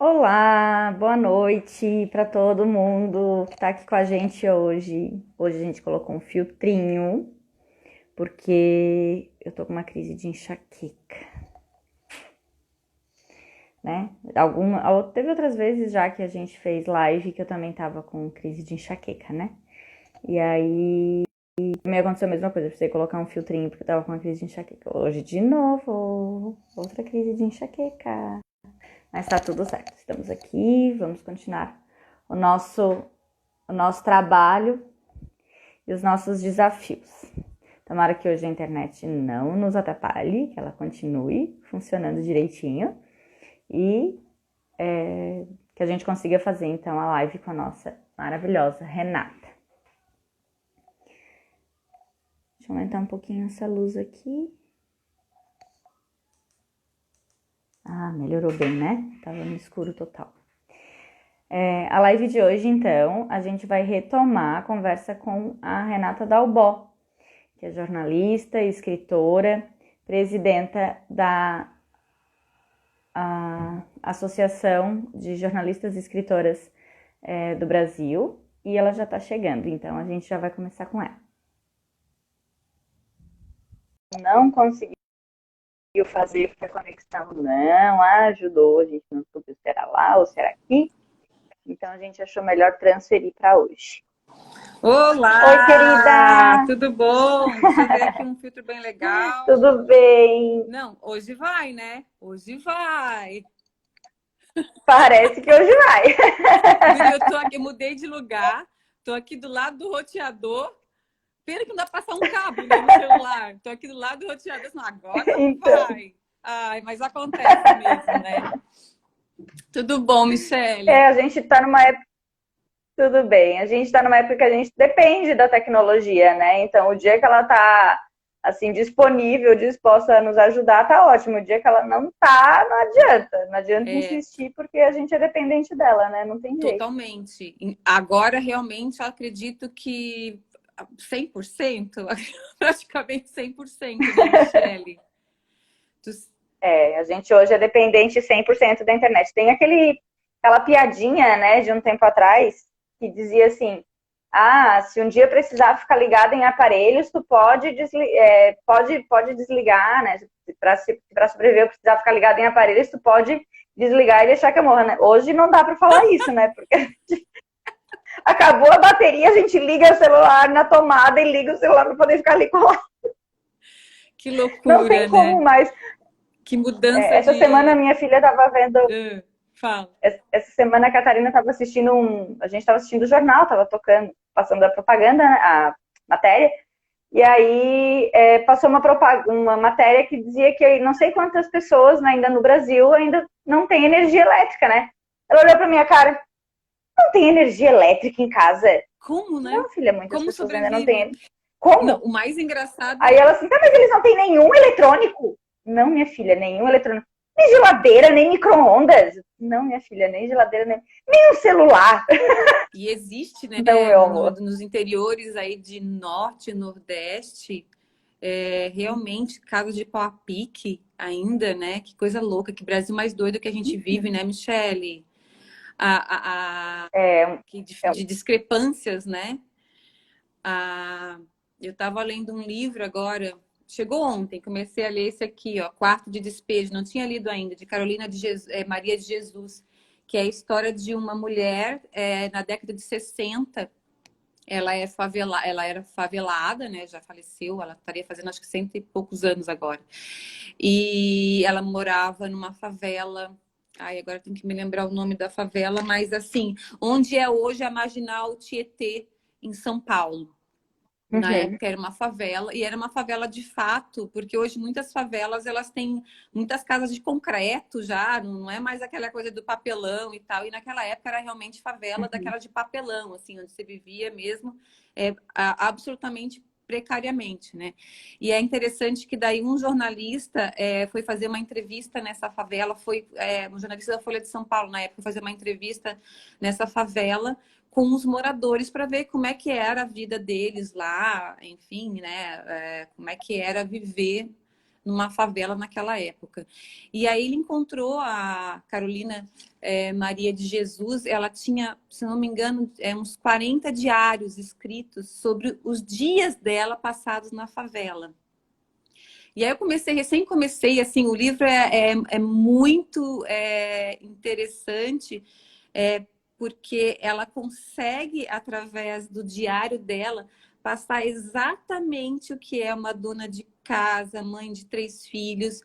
Olá, boa noite para todo mundo que está aqui com a gente hoje. Hoje a gente colocou um filtrinho, porque eu tô com uma crise de enxaqueca, né? Teve outras vezes já que a gente fez live que eu também tava com crise de enxaqueca, né? E aí me aconteceu a mesma coisa, eu precisei colocar um filtrinho porque eu tava com uma crise de enxaqueca. Hoje de novo, outra crise de enxaqueca. Mas tá tudo certo. Estamos aqui, vamos continuar o nosso, o nosso trabalho e os nossos desafios. Tomara que hoje a internet não nos atrapalhe, que ela continue funcionando direitinho e que a gente consiga fazer então a live com a nossa maravilhosa Renata. Deixa eu aumentar um pouquinho essa luz aqui. Ah, melhorou bem, né? Tava no escuro total. A live de hoje, então, a gente vai retomar a conversa com a Renata Dalbó, que é jornalista, escritora, presidenta da Associação de Jornalistas e Escritoras do Brasil, e ela já está chegando, então a gente já vai começar com ela. Não conseguiu fazer porque a conexão não ajudou, a gente não soube se era lá ou se era aqui, então a gente achou melhor transferir para hoje. Oi, Olá! querida! Tudo bom? Deixa eu ver aqui um filtro bem legal. Tudo bem? Não, hoje vai, né? Hoje vai. Parece que hoje vai. Eu tô aqui, eu mudei de lugar, tô aqui do lado do roteador. Pena que não dá pra passar um cabo, né, no celular. Tô aqui do lado do roteador, não, agora Então, vai. Ai, mas acontece mesmo, né? Tudo bom, Michele? a gente está numa época. Tudo bem, a gente está numa época que a gente depende da tecnologia, né? Então, o dia que ela está assim disponível, disposta a nos ajudar, tá ótimo. O dia que ela não tá, não adianta. Não adianta É, insistir porque a gente é dependente dela, né? Não tem jeito. totalmente. Agora, realmente, eu acredito que 100%, praticamente 100%, né, Michele? Tu- A gente hoje é dependente 100% da internet. Tem aquela piadinha, né, de um tempo atrás, que dizia assim: ah, se um dia precisar ficar ligado em aparelhos, tu pode desligar, né? Para sobreviver, precisar ficar ligado em aparelhos, tu pode desligar e deixar que eu morra, né? Hoje não dá para falar isso, né? Porque acabou a bateria, a gente liga o celular na tomada e liga o celular para poder ficar ali colado. Que Não tem loucura, como né? mais. Que mudança Essa semana de. minha filha estava vendo. Fala. Essa semana a Catarina estava assistindo a gente estava assistindo o jornal, estava tocando, passando a propaganda, a matéria, e aí passou uma matéria que dizia que não sei quantas pessoas ainda no Brasil ainda não tem energia elétrica, né? Ela olhou para minha cara: não tem energia elétrica em casa? Como, né? Não, filha, muitas Como pessoas ainda não sobrevive? têm. Não, Como? o mais engraçado Aí é. ela assim: tá, mas eles não têm nenhum eletrônico? Não, minha filha, nenhum eletrônico. Nem geladeira, nem micro-ondas. Não, minha filha, nem geladeira, nem um celular. E existe, né, Não, meu amor. nos interiores aí de norte e nordeste, realmente casa de pau a pique ainda, né? Que coisa louca, que Brasil mais doido que a gente vive, né, Michele? É, é, De discrepâncias, né? Eu estava lendo um livro agora, chegou ontem, comecei a ler esse aqui, ó, Quarto de Despejo, não tinha lido ainda, de Carolina de Maria de Jesus, que é a história de uma mulher na década de 60. Ela era favelada, né? Já faleceu, ela estaria fazendo acho que cento e poucos anos agora. E ela morava numa favela. Ai, agora tem que me lembrar o nome da favela, mas assim, onde é hoje a Marginal Tietê, em São Paulo. Na uhum. época era uma favela, e era uma favela de fato, porque hoje muitas favelas elas têm muitas casas de concreto já, não é mais aquela coisa do papelão e tal. E naquela época era realmente favela daquela de papelão, assim, onde você vivia mesmo absolutamente precariamente, né? E é interessante que daí um jornalista foi fazer uma entrevista nessa favela, foi um jornalista da Folha de São Paulo na época, fazer uma entrevista nessa favela com os moradores para ver como é que era a vida deles lá, enfim, né? Como é que era viver numa favela naquela época. E aí ele encontrou a Carolina Maria de Jesus. Ela tinha, se não me engano, uns 40 diários escritos sobre os dias dela passados na favela. E aí eu recém comecei, assim, o livro é muito interessante, porque ela consegue, através do diário dela, passar exatamente o que é uma dona de casa, mãe de 3 filhos,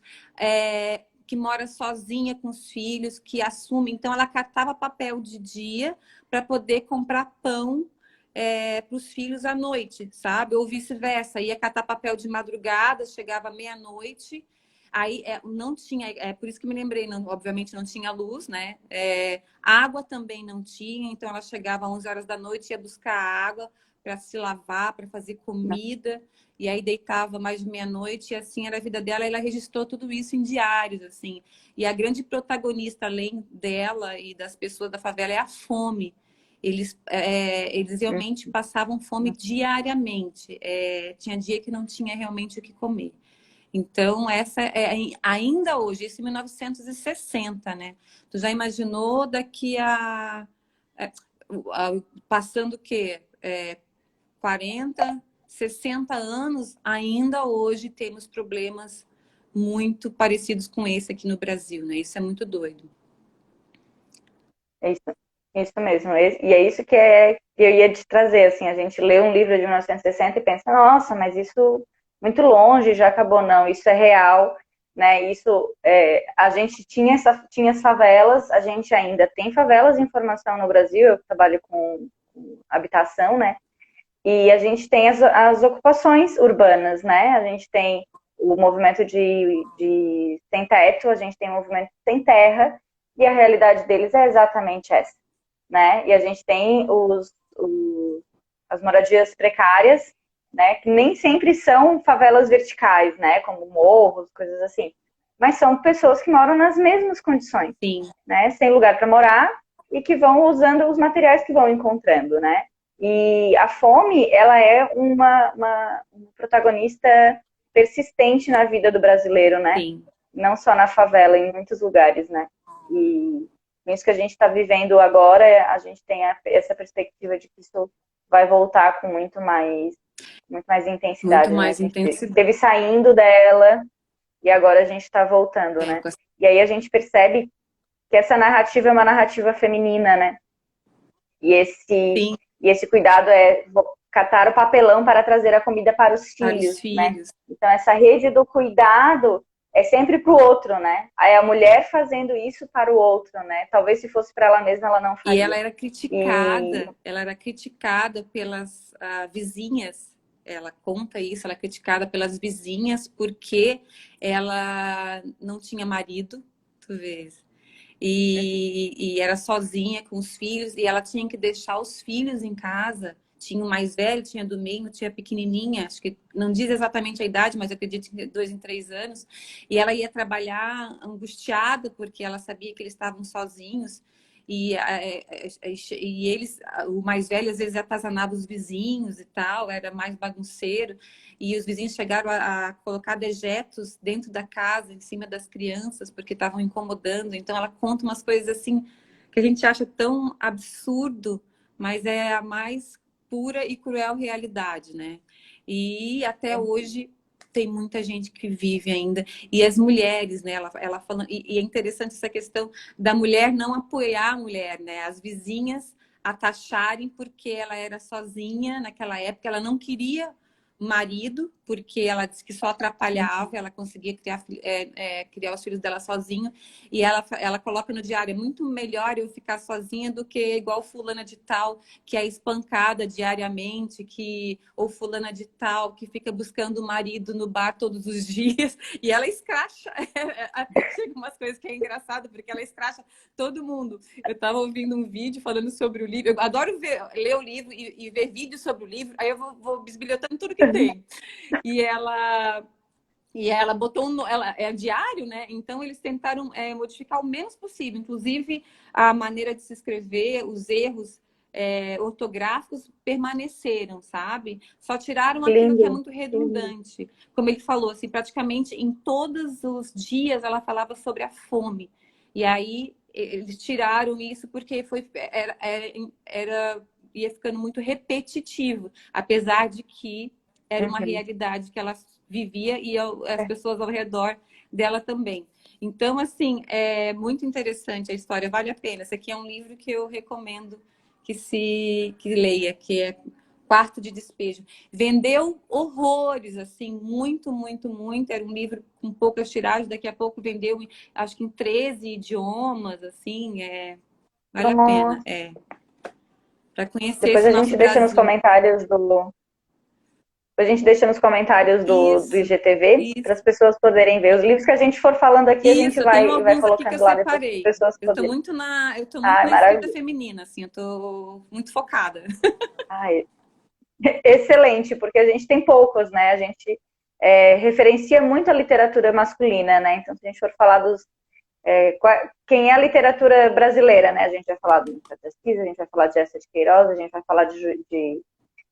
que mora sozinha com os filhos, que assume. Então, ela catava papel de dia para poder comprar pão para os filhos à noite, sabe? Ou vice-versa. Ia catar papel de madrugada, chegava meia-noite. Aí não tinha, por isso que me lembrei, não, obviamente não tinha luz, né? Água também não tinha, então ela chegava às 11 horas da noite, ia buscar água para se lavar, para fazer comida, e aí deitava mais de meia-noite, e assim era a vida dela. Ela registrou tudo isso em diários, assim. E a grande protagonista, além dela e das pessoas da favela, é a fome. Eles realmente passavam fome diariamente. Tinha dia que não tinha realmente o que comer. Então, essa ainda hoje, isso em 1960, né? Tu já imaginou daqui passando o quê? 40, 60 anos, ainda hoje temos problemas muito parecidos com esse aqui no Brasil, né? Isso é muito doido. É isso mesmo. E é isso que eu ia te trazer, assim, a gente lê um livro de 1960 e pensa, nossa, mas isso muito longe, já acabou, não, isso é real, né? Isso, a gente tinha as favelas, a gente ainda tem favelas em formação no Brasil, eu trabalho com habitação, né? E a gente tem as ocupações urbanas, né? A gente tem o movimento de sem teto, a gente tem o movimento sem terra, e a realidade deles é exatamente essa, né? E a gente tem as moradias precárias, né? Que nem sempre são favelas verticais, né? Como morros, coisas assim. Mas são pessoas que moram nas mesmas condições, Sim. né? Sem lugar para morar e que vão usando os materiais que vão encontrando, né? E a fome, ela é uma protagonista persistente na vida do brasileiro, né? Sim. Não só na favela, em muitos lugares, né? E isso que a gente está vivendo agora, a gente tem essa perspectiva de que isso vai voltar com muito mais intensidade, Muito né? A mais gente intensidade. teve saindo dela e agora a gente está voltando, né? E aí a gente percebe que essa narrativa é uma narrativa feminina, né? E esse cuidado é catar o papelão para trazer a comida para os filhos, né? Então essa rede do cuidado é sempre para o outro, né? Aí a mulher fazendo isso para o outro, né? Talvez se fosse para ela mesma, ela não faria. E ela era criticada pelas vizinhas. Ela conta isso, ela é criticada pelas vizinhas porque ela não tinha marido, tu vês. E era sozinha com os filhos, e ela tinha que deixar os filhos em casa. Tinha o mais velho, tinha do meio, tinha a pequenininha, acho que não diz exatamente a idade, mas eu acredito que 2 em 3 anos. E ela ia trabalhar angustiada, porque ela sabia que eles estavam sozinhos. E eles, o mais velho, às vezes atazanava os vizinhos e tal, era mais bagunceiro. E os vizinhos chegaram a colocar dejetos dentro da casa, em cima das crianças, porque estavam incomodando. Então, ela conta umas coisas assim que a gente acha tão absurdo, mas é a mais pura e cruel realidade, né? E até hoje tem muita gente que vive ainda. E as mulheres, né? Ela falando, e é interessante essa questão da mulher não apoiar a mulher, né? As vizinhas a taxarem porque ela era sozinha naquela época, ela não queria marido, porque ela disse que só atrapalhava, ela conseguia criar os filhos dela sozinha, e ela coloca no diário, é muito melhor eu ficar sozinha do que igual fulana de tal, que é espancada diariamente, ou fulana de tal, que fica buscando o marido no bar todos os dias, e ela escracha, chega umas coisas que é engraçado, porque ela escracha todo mundo. Eu estava ouvindo um vídeo falando sobre o livro, eu adoro ler o livro e ver vídeos sobre o livro, aí eu vou bisbilhotando tudo que tem. E ela botou ela é diário, né? Então eles tentaram modificar o menos possível, inclusive a maneira de se escrever, os erros ortográficos permaneceram, sabe? Só tiraram Que aquilo que é lindo. muito redundante. Como ele falou, assim, praticamente em todos os dias ela falava sobre a fome. E aí eles tiraram isso porque ia ficando muito repetitivo, apesar de que era uma Uhum. realidade que ela vivia e as pessoas ao redor dela também. Então, assim, é muito interessante a história, vale a pena. Esse aqui é um livro que eu recomendo que leia, que é Quarto de Despejo. Vendeu horrores, assim, muito, muito, muito. Era um livro com poucas tiragens, daqui a pouco vendeu, acho que em 13 idiomas, assim, vale a pena, Nossa. para conhecer Depois esse a nosso gente deixa nos Brasil. comentários do. A gente deixa nos comentários do Isso, IGTV para as isso. pessoas poderem ver. Os livros que a gente for falando aqui, a gente Isso, eu tenho vai alguns aqui que eu colocando lá depois para as separei. pessoas Eu tô poderem. muito eu tô muito Ai, na escrita maravilha. feminina, assim, eu tô muito focada. Ai, excelente, porque a gente tem poucos, né? A gente referencia muito a literatura masculina, né? Então, se a gente for falar quem é a literatura brasileira, né? A gente vai falar do Machado de Assis, a gente vai falar de Eça de Queiroz, a gente vai falar de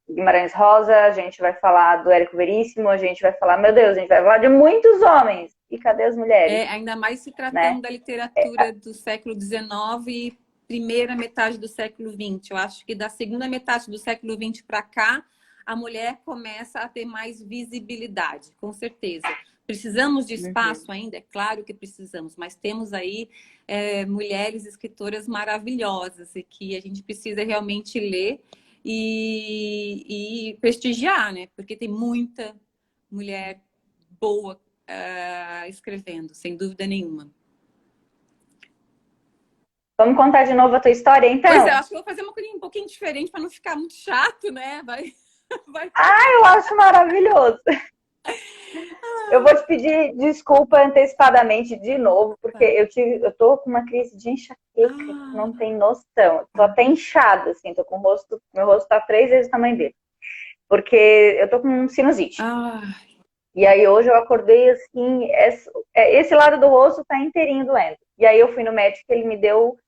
Guimarães Rosa, a gente vai falar do Érico Veríssimo, a gente vai falar, meu Deus, a gente vai falar de muitos homens. E cadê as mulheres, Ainda mais se né? tratando da literatura do século XIX e primeira metade do século XX. Eu acho que da segunda metade do século XX para cá, a mulher começa a ter mais visibilidade, com certeza. Precisamos de Uhum. espaço ainda? É claro que precisamos, mas temos aí mulheres escritoras maravilhosas e que a gente precisa realmente ler e prestigiar, né? Porque tem muita mulher boa escrevendo, sem dúvida nenhuma. Vamos contar de novo a tua história, Pois é, então? acho que eu vou fazer uma coisa um pouquinho diferente para não ficar muito chato, né? Vai Eu acho maravilhoso. Eu vou te pedir desculpa antecipadamente de novo, porque tá. eu tô com uma crise de enxaqueca que não Ah, tem noção. Eu tô até inchada, assim, tô com meu rosto tá 3 vezes o tamanho dele. Porque eu tô com sinusite. ah, E aí hoje eu acordei assim, esse lado do rosto tá inteirinho doendo. E aí eu fui no médico, ele me deu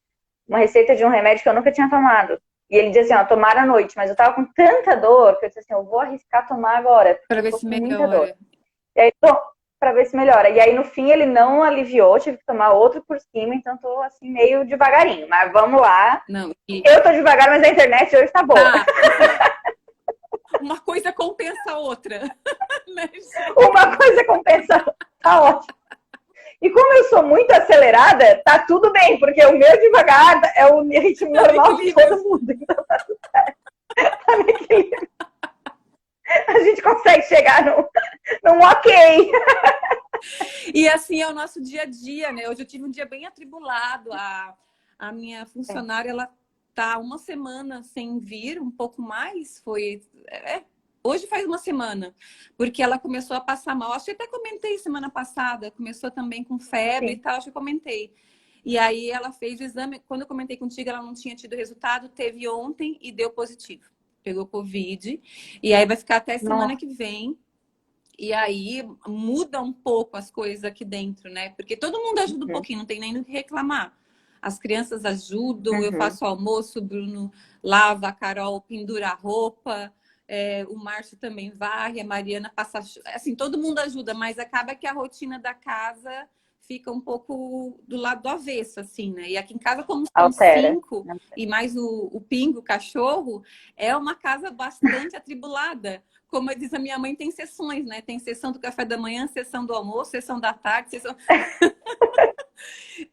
uma receita de um remédio que eu nunca tinha tomado. E ele dizia assim, ó, tomar à noite, mas eu tava com tanta dor que eu disse assim, eu vou arriscar tomar agora, porque para eu ver tô se com muita dor. melhora. E aí, pra ver se melhora. E aí, no fim, ele não aliviou, tive que tomar outro por cima, então tô assim, meio devagarinho. Mas vamos lá. Não, Eu tô devagar, mas a internet hoje tá boa. tá, assim, uma coisa compensa a outra. Né, Uma coisa compensa, tá ótimo. E como eu sou muito acelerada, tá tudo bem, porque o meu devagar é o ritmo tá no normal de equilíbrio. todo mundo. Então tá no equilíbrio. A gente consegue chegar num ok. E assim é o nosso dia a dia, né? Hoje eu tive um dia bem atribulado. A minha funcionária, ela tá uma semana sem vir, um pouco mais. Hoje faz uma semana, porque ela começou a passar mal. Acho que até comentei semana passada. Começou também com febre e Sim. tal, acho que eu comentei. E aí ela fez o exame. Quando eu comentei contigo, ela não tinha tido resultado. Teve ontem e deu positivo. Pegou Covid. E aí vai ficar até semana Nossa. que vem. E aí muda um pouco as coisas aqui dentro, né? Porque todo mundo ajuda um Uhum. pouquinho, não tem nem o que reclamar. As crianças ajudam, eu Uhum. faço almoço, o Bruno lava, a Carol pendura a roupa, o Márcio também varre, a Mariana passa. Assim, todo mundo ajuda, mas acaba que a rotina da casa fica um pouco do lado do avesso, assim, né? E aqui em casa, como são Altera. 5 e mais o Pingo, o cachorro, é uma casa bastante atribulada. Como diz a minha mãe, tem sessões, né? Tem sessão do café da manhã, sessão do almoço, sessão da tarde, sessão.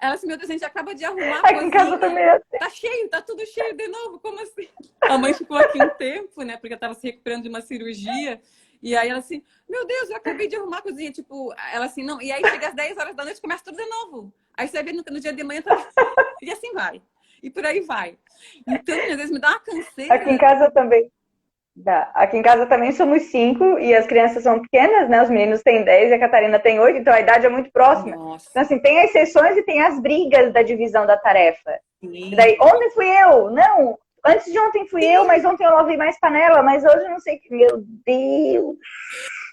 Ela assim, meu Deus, a gente acaba de arrumar a Aqui em casa cozinha. também é assim. Tá cheio, tá tudo cheio de novo. Como assim? A mãe ficou aqui um tempo, né? Porque ela tava se recuperando de uma cirurgia. E aí ela assim, meu Deus, eu acabei de arrumar a cozinha. Tipo, ela assim, não. E aí chega às 10 horas da noite, começa tudo de novo. Aí você vai ver no dia de manhã, tá... e assim vai. E por aí vai. Então, às vezes me dá uma Aqui em canseira. casa também. Dá. Aqui em casa também somos 5 e as crianças são pequenas, né? Os meninos têm 10 e a Catarina tem 8, então a idade é muito próxima. Então, Nossa, assim, tem as sessões e tem as brigas da divisão da tarefa. E sim. daí, ontem fui eu? Não, antes de ontem fui eu, mas ontem eu lavei mais panela, mas hoje eu não sei. Meu Deus!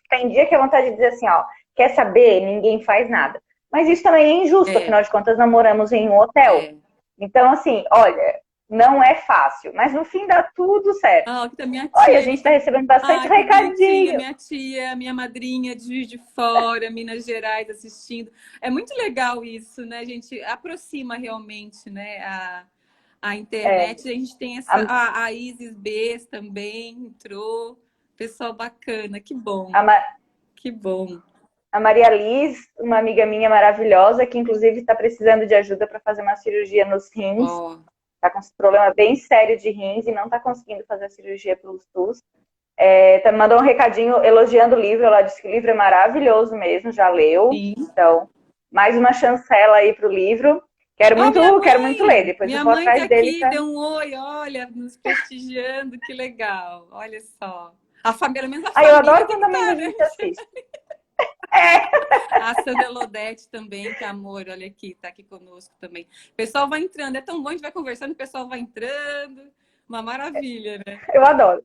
Tem dia que é vontade de dizer assim, ó, quer saber? Ninguém faz nada. Mas isso também é injusto, É, afinal de contas, nós moramos em um hotel. é. Então, assim, olha, não é fácil, mas no fim dá tudo certo. Ah, aqui tá minha Olha, a tia. gente está recebendo bastante Que bonitinha, recadinho. minha tia, minha madrinha de Juiz de Fora, Minas Gerais, assistindo. É muito legal isso, né? A gente aproxima realmente, né? A É, internet. A gente tem a, a Isis Bess também entrou. Pessoal bacana, que bom, a, que bom. a Maria Liz, uma amiga minha maravilhosa, que inclusive está precisando de ajuda para fazer uma cirurgia nos rins. Ó, Está com um problema bem sério de rins e não está conseguindo fazer a cirurgia pelos TUS. Mandou um recadinho elogiando o livro. Ela disse que o livro é maravilhoso mesmo, já leu. sim. Então, mais uma chancela aí para o livro. Quero muito ler. Depois eu Minha vou mãe tá atrás dele aqui, para. deu um oi, olha, nos prestigiando, que legal. Olha só. Pelo menos a Ah, eu família adoro tem quando que a mãe estar, da né? gente assiste. É. A Sandra Lodete também, que amor, olha aqui, tá aqui conosco também. O pessoal vai entrando, é tão bom, a gente vai conversando, o pessoal vai entrando. Uma maravilha, né? Eu adoro.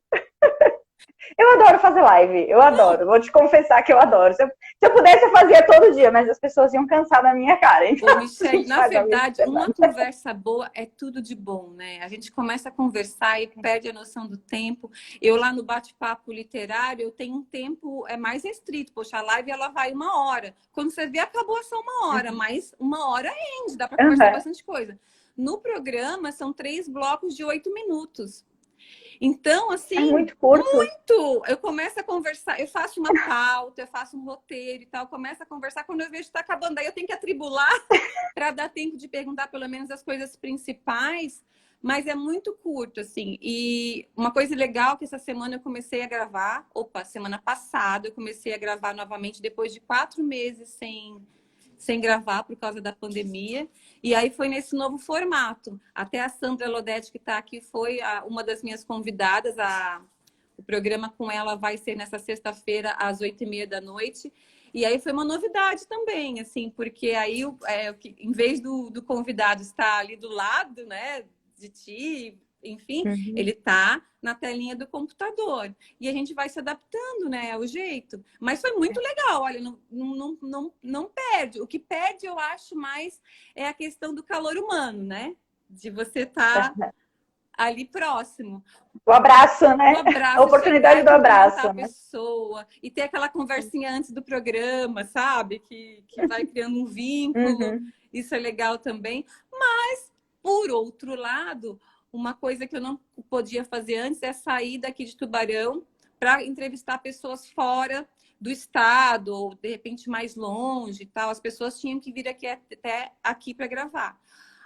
Eu adoro fazer live, eu adoro. Vou te confessar que eu adoro. Se eu pudesse, eu fazia todo dia, mas as pessoas iam cansar da minha cara. Então, Ô, a Michelle, gente na faz uma vez por verdade, uma semana. conversa boa é tudo de bom, né? A gente começa a conversar e perde a noção do tempo. Eu lá no bate-papo literário, eu tenho um tempo mais restrito. Poxa, a live ela vai 1 hora. Quando você vê, acabou só 1 hora, mas 1 hora rende, dá para conversar Uhum. bastante coisa. No programa, são 3 blocos de 8 minutos. Então, É assim, muito curto. eu começo a conversar, eu faço uma pauta, eu faço um roteiro e tal, começo a conversar, quando eu vejo que está acabando, aí eu tenho que atribular para dar tempo de perguntar pelo menos as coisas principais, mas é muito curto, assim. E uma coisa legal que essa semana eu comecei a gravar, semana passada eu comecei a gravar novamente, depois de 4 meses sem gravar por causa da pandemia. E aí foi nesse novo formato. Até a Sandra Lodete, que está aqui, foi uma das minhas convidadas. O programa com ela vai ser nessa sexta-feira, às 8h30 da noite. E aí foi uma novidade também, assim, porque aí, em vez do convidado estar ali do lado, né, de ti, enfim, ele tá na telinha do computador. E a gente vai se adaptando, né, ao jeito. Mas foi muito legal, olha, não perde. O que perde, eu acho, mais é a questão do calor humano, né? De você estar ali próximo. O abraço, O né? A abraço, chegar oportunidade e do cumprimentar a abraço, né? pessoa. E ter aquela conversinha antes do programa, sabe? Que vai criando um vínculo. Uhum. Isso é legal também. Mas, por outro lado, uma coisa que eu não podia fazer antes é sair daqui de Tubarão para entrevistar pessoas fora do estado, ou de repente mais longe e tal. As pessoas tinham que vir aqui até aqui para gravar.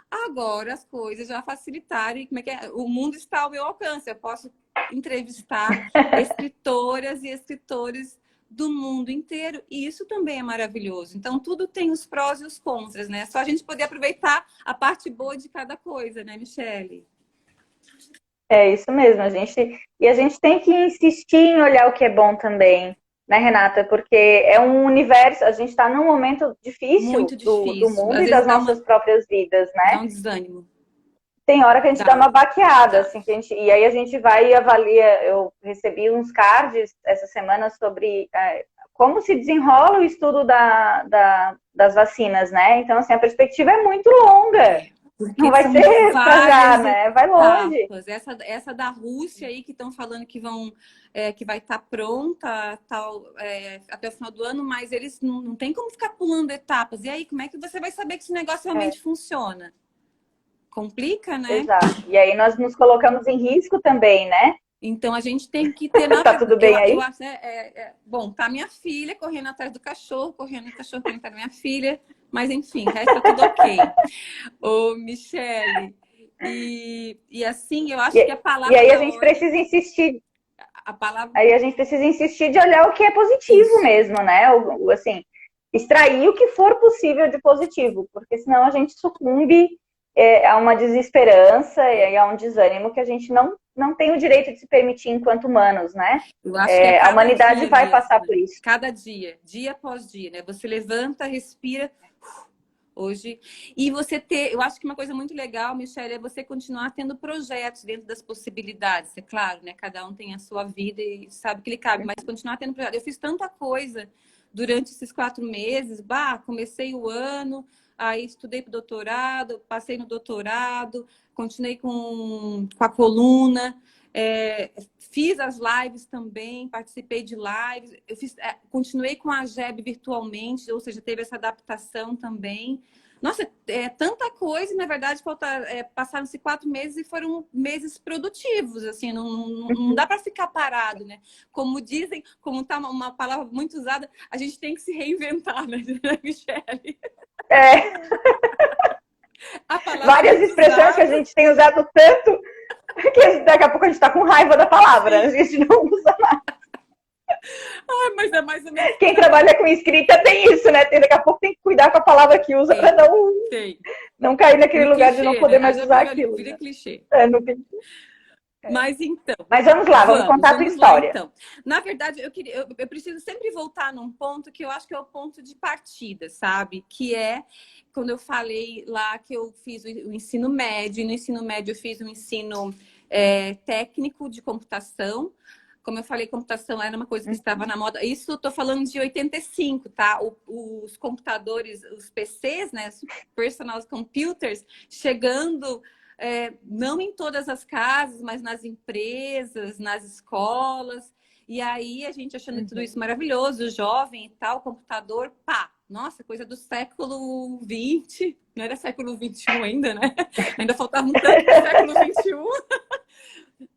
Agora as coisas já facilitaram e como é que é? O mundo está ao meu alcance. Eu posso entrevistar escritoras e escritores do mundo inteiro e isso também é maravilhoso. Então tudo tem os prós e os contras, né? Só a gente poder aproveitar a parte boa de cada coisa, né, Michele? É isso mesmo, e a gente tem que insistir em olhar o que é bom também, né, Renata? Porque é um universo, a gente está num momento difícil Muito do difícil. mundo Às e vezes das nossas próprias vidas, dá né? um desânimo. Tem hora que a gente dá Dá, uma baqueada, dá. assim, e aí a gente vai e avalia. Eu recebi uns cards essa semana sobre como se desenrola o estudo das vacinas, né? Então, assim, a perspectiva é muito longa. Não Porque vai são ser para já, várias né? Vai longe. etapas. Essa da Rússia aí que estão falando que vai estar pronta até o final do ano, mas eles não tem como ficar pulando etapas. E aí, como é que você vai saber que esse negócio realmente funciona? Complica, né? Exato. E aí nós nos colocamos em risco também, né? Então a gente tem que ter na Tá tudo bem eu aí? acho, né, bom, tá minha filha correndo atrás do cachorro, correndo o cachorro correndo atrás da minha filha, mas enfim, o resto tá tudo ok. Ô, Michele, e assim, eu acho que a E palavra aí a da gente ordem, precisa insistir. a palavra. Aí a gente precisa insistir de olhar o que é positivo Isso. mesmo, né? Assim, extrair o que for possível de positivo, porque senão a gente sucumbe a uma desesperança e a um desânimo que a gente não tem o direito de se permitir enquanto humanos, né? Eu acho que é A cada humanidade dia vai mesmo, passar né? por isso. Cada dia, dia após dia, né? Você levanta, respira. Hoje. E você ter, eu acho que uma coisa muito legal, Michelle, é você continuar tendo projetos dentro das possibilidades. É claro, né? Cada um tem a sua vida e sabe que lhe cabe, mas continuar tendo projetos. Eu fiz tanta coisa durante esses 4 meses, comecei o ano, aí estudei para o doutorado, passei no doutorado, continuei com a coluna, fiz as lives também, participei de lives, continuei com a GEB virtualmente, ou seja, teve essa adaptação também. Nossa, tanta coisa, e, na verdade, passaram-se 4 meses e foram meses produtivos, assim, não dá para ficar parado, né? Como dizem, como tá uma palavra muito usada, a gente tem que se reinventar, né, Michele? Várias expressões que a gente tem usado tanto que daqui a pouco a gente está com raiva da palavra, a gente não usa mais. Mas é mais ou menos. Quem trabalha com escrita tem isso, né? Daqui a pouco tem que cuidar com a palavra que usa para não cair naquele lugar clichê, de não poder mais usar aquilo. Vira clichê. É. Mas então. Mas vamos lá, vamos contar a tua história. Lá, então. Na verdade, eu preciso sempre voltar num ponto que eu acho que é o ponto de partida, sabe? Que é quando eu falei lá que eu fiz o ensino médio, e no ensino médio eu fiz um ensino técnico de computação. Como eu falei, computação era uma coisa que estava na moda. Isso estou falando de 85, tá? Os computadores, os PCs, né? Os personal computers, chegando não em todas as casas, mas nas empresas, nas escolas. E aí a gente achando tudo isso maravilhoso, jovem e tal, computador, pá! Nossa, coisa do século XX. Não era século XXI ainda, né? Ainda faltava um tanto do século XXI.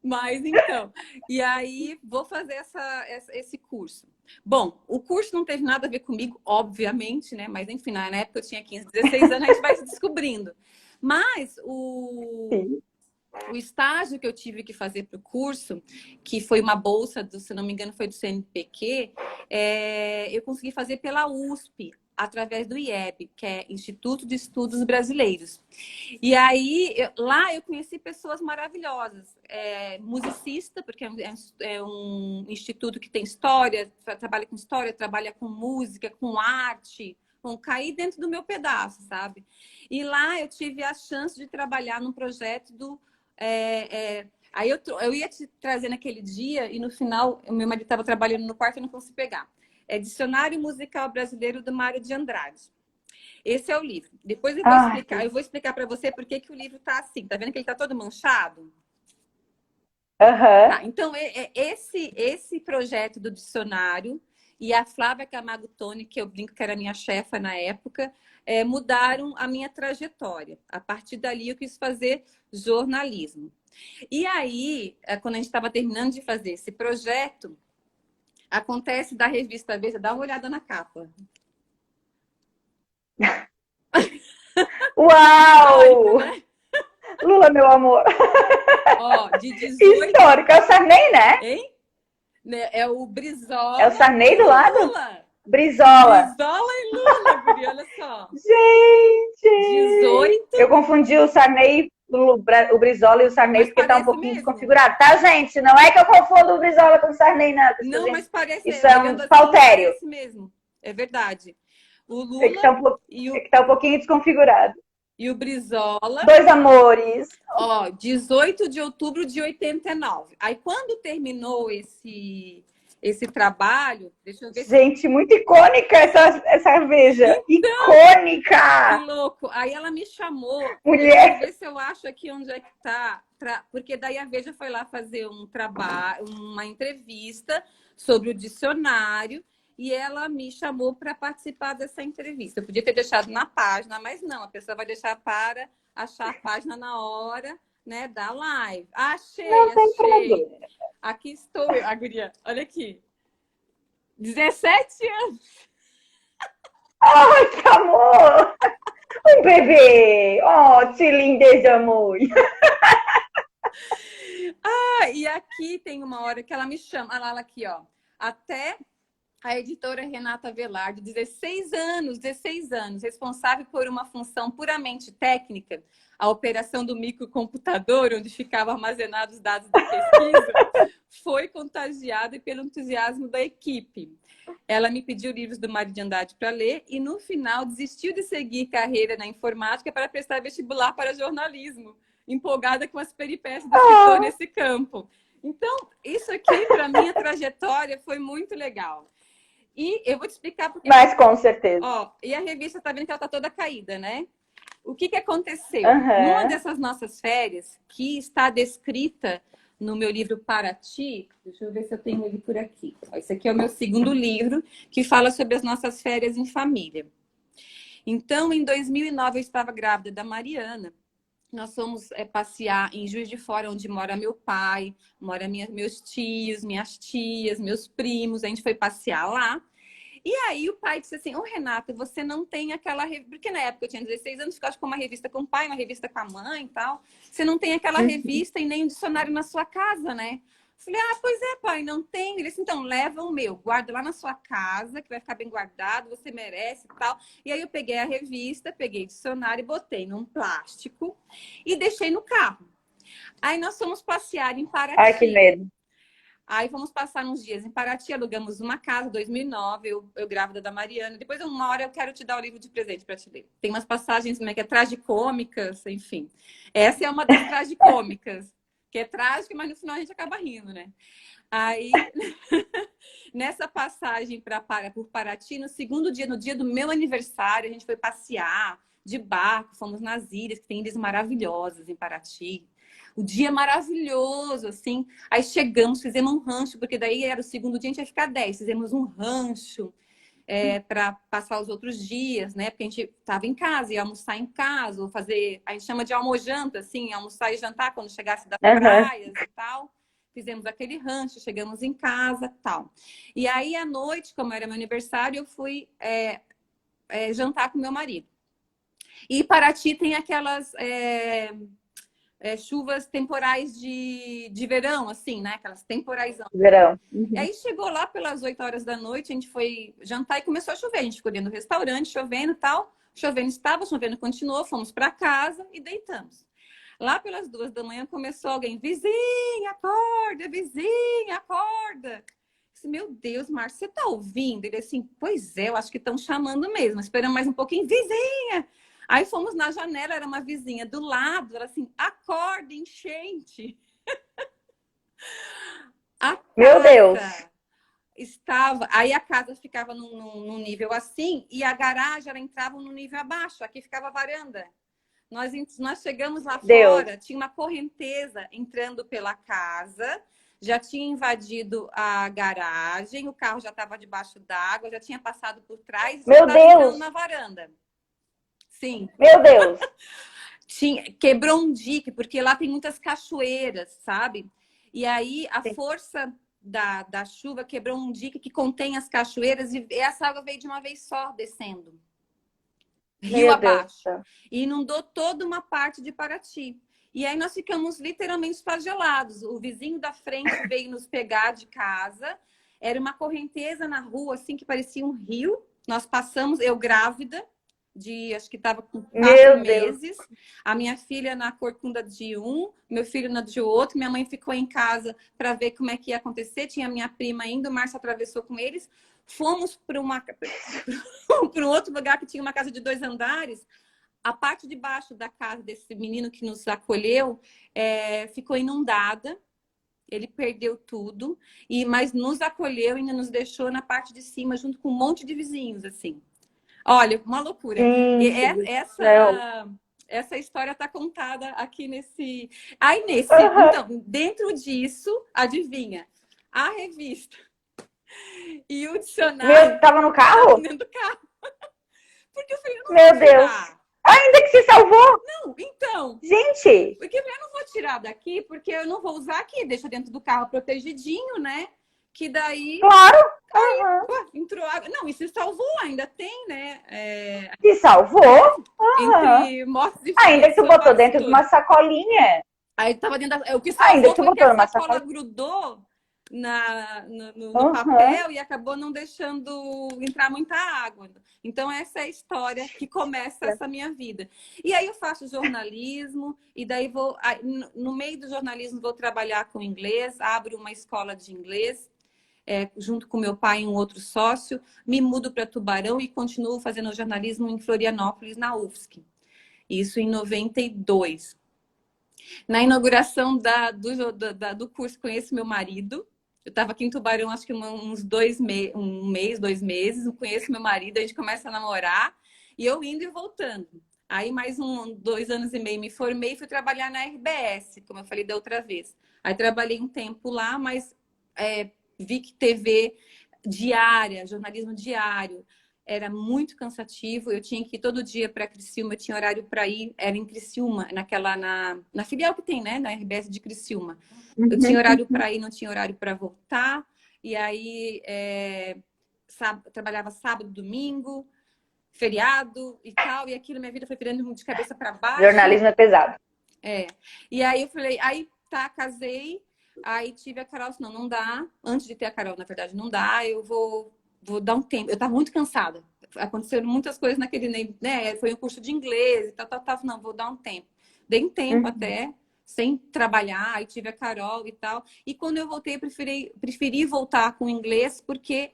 Mas então, e aí vou fazer esse curso. Bom, o curso não teve nada a ver comigo, obviamente, né? Mas enfim, na época eu tinha 15, 16 anos, a gente vai se descobrindo. Mas o estágio que eu tive que fazer para o curso, que foi uma bolsa, se não me engano, foi do CNPq, eu consegui fazer pela USP, através do IEB, que é Instituto de Estudos Brasileiros. E aí, lá eu conheci pessoas maravilhosas. Musicista, porque é um instituto que tem história, trabalha com história, trabalha com música, com arte. Bom, caí dentro do meu pedaço, sabe? E lá eu tive a chance de trabalhar num projeto do... Aí eu ia te trazer naquele dia e no final, o meu marido estava trabalhando no quarto e eu não consegui pegar. Dicionário Musical Brasileiro do Mário de Andrade. Esse é o livro. Depois eu vou explicar para você por que o livro está assim. Tá vendo que ele está todo manchado? Tá, então, esse projeto do dicionário e a Flávia Camargo Toni, que eu brinco que era minha chefa na época, mudaram a minha trajetória. A partir dali, eu quis fazer jornalismo. E aí, quando a gente estava terminando de fazer esse projeto, acontece da revista Veja, dá uma olhada na capa. Uau! Né? Lula, meu amor. Ó, de 18... Histórico, é o Sarney, né? Hein? É o Brizola. É o Sarney do lado? Lula. Brizola. Brizola e Lula, Guri, olha só. Gente! 18. Eu confundi o Sarney, o Brizola e o Sarney, porque tá um pouquinho desconfigurado. Tá, gente? Não é que eu confundo o Brizola com o Sarney, não. Não, mas parece... Isso é um faltério. Parece mesmo. É verdade. O Lula que tá um pouquinho desconfigurado. E o Brizola... Dois amores. Ó, 18 de outubro de 89. Aí, quando terminou esse trabalho, deixa eu ver... Gente, muito icônica essa Veja. Então, icônica! Que louco. Aí ela me chamou. Mulher! Ver se eu acho aqui onde é que tá. Porque daí a Veja foi lá fazer um trabalho, uma entrevista sobre o dicionário. E ela me chamou para participar dessa entrevista. Eu podia ter deixado na página, mas não. A pessoa vai deixar para achar a página na hora, né, da live. Achei. Aqui estou eu, a guria. Olha aqui. 17 anos. Ai, que amor! Um bebê! Oh, que lindeza, amor! E aqui tem uma hora que ela me chama. Olha lá aqui, ó. Até... A editora Renata Velarde, 16 anos, responsável por uma função puramente técnica, a operação do microcomputador, onde ficavam armazenados os dados da pesquisa, foi contagiada pelo entusiasmo da equipe. Ela me pediu livros do Mário de Andrade para ler e, no final, desistiu de seguir carreira na informática para prestar vestibular para jornalismo, empolgada com as peripécias do setor nesse campo. Então, isso aqui, para mim, a trajetória foi muito legal. E eu vou te explicar porque... Mas com certeza. Ó, e a revista tá vendo que ela tá toda caída, né? O que que aconteceu? Numa Aham. dessas nossas férias, que está descrita no meu livro Para Ti, deixa eu ver se eu tenho ele por aqui. Esse aqui é o meu segundo livro, que fala sobre as nossas férias em família. Então, em 2009, eu estava grávida da Mariana. Nós fomos passear em Juiz de Fora, onde mora meu pai, mora meus tios, minhas tias, meus primos. A gente foi passear lá. E aí o pai disse assim, ô Renata, você não tem aquela revista... Porque na época eu tinha 16 anos, ficava com uma revista com o pai, uma revista com a mãe e tal. Você não tem aquela revista e nem um dicionário na sua casa, né? Falei, ah, pois é, pai, não tem. Ele disse, então, leva o meu, guarda lá na sua casa, que vai ficar bem guardado, você merece e tal. E aí eu peguei a revista, peguei o dicionário e botei num plástico e deixei no carro. Aí nós fomos passear em Ai, que Paraty. medo. Aí fomos passar uns dias em Paraty, alugamos uma casa, 2009, eu grávida da Mariana. Depois, uma hora, eu quero te dar o livro de presente para te ler. Tem umas passagens, né, que é tragicômicas, enfim. Essa é uma das tragicômicas, que é trágica, mas no final a gente acaba rindo, né? Aí, nessa passagem por Paraty, no segundo dia, no dia do meu aniversário, a gente foi passear de barco, fomos nas ilhas, que tem ilhas maravilhosas em Paraty. O dia maravilhoso, assim. Aí chegamos, fizemos um rancho, porque daí era o segundo dia, a gente ia ficar 10. Fizemos um rancho para passar os outros dias, né? Porque a gente estava em casa, ia almoçar em casa, ou fazer, a gente chama de almojanta, assim, almoçar e jantar quando chegasse das Aham. praias e tal. Fizemos aquele rancho, chegamos em casa tal. E aí, à noite, como era meu aniversário, eu fui jantar com meu marido. E Paraty tem aquelas chuvas temporais de verão, assim, né? Aquelas temporais. Verão. E aí chegou lá pelas 8 horas da noite, a gente foi jantar e começou a chover. A gente ficou dentro do restaurante, chovendo e tal. Chovendo estava, chovendo continuou, fomos para casa e deitamos. Lá pelas 2 da manhã começou alguém, vizinha, acorda, vizinha, acorda. Disse, meu Deus, Márcio, você tá ouvindo? Ele assim, pois é, eu acho que estão chamando mesmo. Esperamos mais um pouquinho, vizinha. Aí fomos na janela, era uma vizinha do lado, ela assim, acorda, enchente. A Meu Deus. casa estava... Aí a casa ficava num nível assim e a garagem ela entrava num nível abaixo. Aqui ficava a varanda. Nós chegamos lá Deus. fora, tinha uma correnteza entrando pela casa, já tinha invadido a garagem, o carro já estava debaixo d'água, já tinha passado por trás e já Meu estava entrando Deus. na varanda. Sim. Meu Deus. Quebrou um dique, porque lá tem muitas cachoeiras, sabe? E aí a Sim. força da chuva quebrou um dique que contém as cachoeiras e essa água veio de uma vez só descendo. Rio Meu Deus do abaixo. céu. E inundou toda uma parte de Paraty. E aí nós ficamos literalmente flagelados. O vizinho da frente veio nos pegar de casa. Era uma correnteza na rua, assim, que parecia um rio. Nós passamos, eu grávida, acho que estava com 4 Meu Deus. meses. A minha filha na corcunda de um, meu filho na de outro. Minha mãe ficou em casa para ver como é que ia acontecer. Tinha minha prima ainda, o Márcio atravessou com eles. Fomos para um outro lugar que tinha uma casa de 2 andares. A parte de baixo da casa desse menino que nos acolheu ficou inundada. Ele perdeu tudo, mas nos acolheu e ainda nos deixou na parte de cima, junto com um monte de vizinhos, assim. Olha, uma loucura. E Gente do céu. essa história está contada aqui nesse... Aí Aham. então, dentro disso, adivinha? A revista e o dicionário Tava no estavam carro? dentro do carro. Porque eu falei, eu não vou Meu Deus. tirar. Ainda que se salvou. Não, então, Gente. porque eu não vou tirar daqui, porque eu não vou usar aqui, deixa dentro do carro protegidinho, né? Que daí Claro. Aham. entrou água. Não, e se salvou, ainda tem, né? Se salvou. Aham. Entre mortos e Ainda que feridos, tu foi botou quase dentro de tudo. uma sacolinha. Aí tava dentro o que Ainda que salvou tu foi que botou a numa sacola sacolinha. grudou no Aham. papel e acabou não deixando entrar muita água. Então, essa é a história que começa essa minha vida. E aí eu faço jornalismo, e daí no meio do jornalismo vou trabalhar com inglês, abro uma escola de inglês, junto com meu pai e um outro sócio, me mudo para Tubarão e continuo fazendo jornalismo em Florianópolis, na UFSC. Isso em 92. Na inauguração do curso, conheço meu marido, Eu estava aqui em Tubarão, acho que uns 2 meses, um mês, 2 meses. Eu conheço meu marido, a gente começa a namorar. E eu indo e voltando. Aí, mais 2 anos e meio, me formei e fui trabalhar na RBS, como eu falei da outra vez. Aí, trabalhei um tempo lá, mas vi que TV diária, jornalismo diário, era muito cansativo. Eu tinha que ir todo dia para Criciúma, eu tinha horário para ir, era em Criciúma, na filial que tem, né, na RBS de Criciúma. Eu tinha horário para ir, não tinha horário para voltar. E aí, trabalhava sábado, domingo, feriado e tal. E aquilo, minha vida foi virando de cabeça para baixo. Jornalismo é pesado. E aí eu falei, aí tá, casei. Aí tive a Carol, senão não dá. Antes de ter a Carol, na verdade, não dá. Eu vou dar um tempo. Eu tava muito cansada. Aconteceram muitas coisas naquele, né? Foi um curso de inglês e tal. Não, vou dar um tempo. Dei um tempo até, sem trabalhar. Aí tive a Carol e tal. E quando eu voltei, preferi voltar com o inglês, porque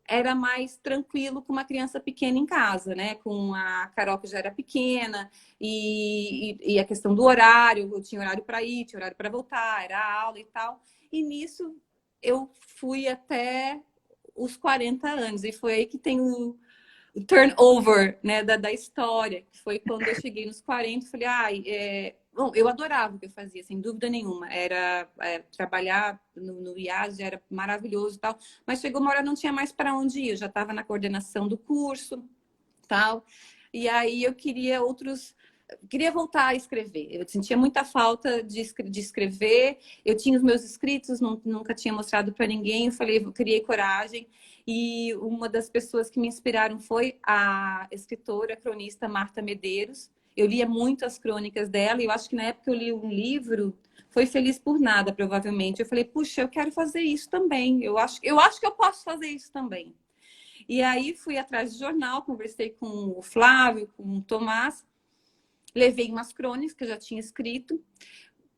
era mais tranquilo com uma criança pequena em casa, né? Com a Carol, que já era pequena, e a questão do horário, eu tinha horário para ir, tinha horário para voltar, era aula e tal. E nisso eu fui até os 40 anos, e foi aí que tem o turnover, né, da história, que foi quando eu cheguei nos 40, falei, bom, eu adorava o que eu fazia, sem dúvida nenhuma, era trabalhar no IAS, era maravilhoso e tal, mas chegou uma hora não tinha mais para onde ir, eu já estava na coordenação do curso, tal, e aí eu queria voltar a escrever. Eu sentia muita falta de escrever. Eu tinha os meus escritos, nunca tinha mostrado para ninguém. Eu falei, eu criei coragem. E uma das pessoas que me inspiraram foi a escritora, cronista Marta Medeiros. Eu lia muito as crônicas dela e eu acho que na época eu li um livro, foi Feliz por Nada, provavelmente. Eu falei, puxa, eu quero fazer isso também. Eu acho que eu posso fazer isso também. E aí fui atrás de jornal, conversei com o Flávio, com o Tomás, levei umas crônicas que eu já tinha escrito,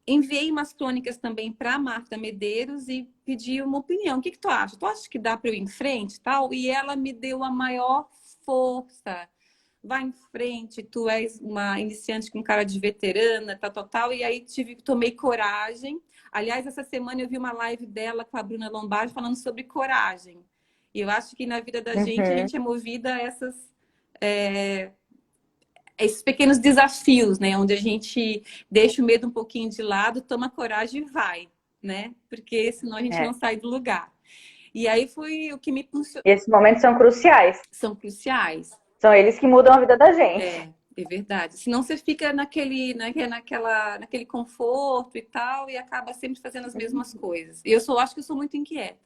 enviei umas crônicas também para Marta Medeiros e pedi uma opinião. O que tu acha? Tu acha que dá para eu ir em frente, tal? E ela me deu a maior força. Vai em frente, tu és uma iniciante com cara de veterana, tal. E aí tomei coragem. Aliás, essa semana eu vi uma live dela com a Bruna Lombardi falando sobre coragem. E eu acho que na vida da gente, a gente é movida a esses pequenos desafios, né? Onde a gente deixa o medo um pouquinho de lado, toma coragem e vai, né? Porque senão a gente não sai do lugar. E aí foi o que me funcionou. E esses momentos são cruciais. São cruciais. São eles que mudam a vida da gente. É verdade. Senão você fica naquele conforto e tal, e acaba sempre fazendo as mesmas coisas. E acho que eu sou muito inquieta.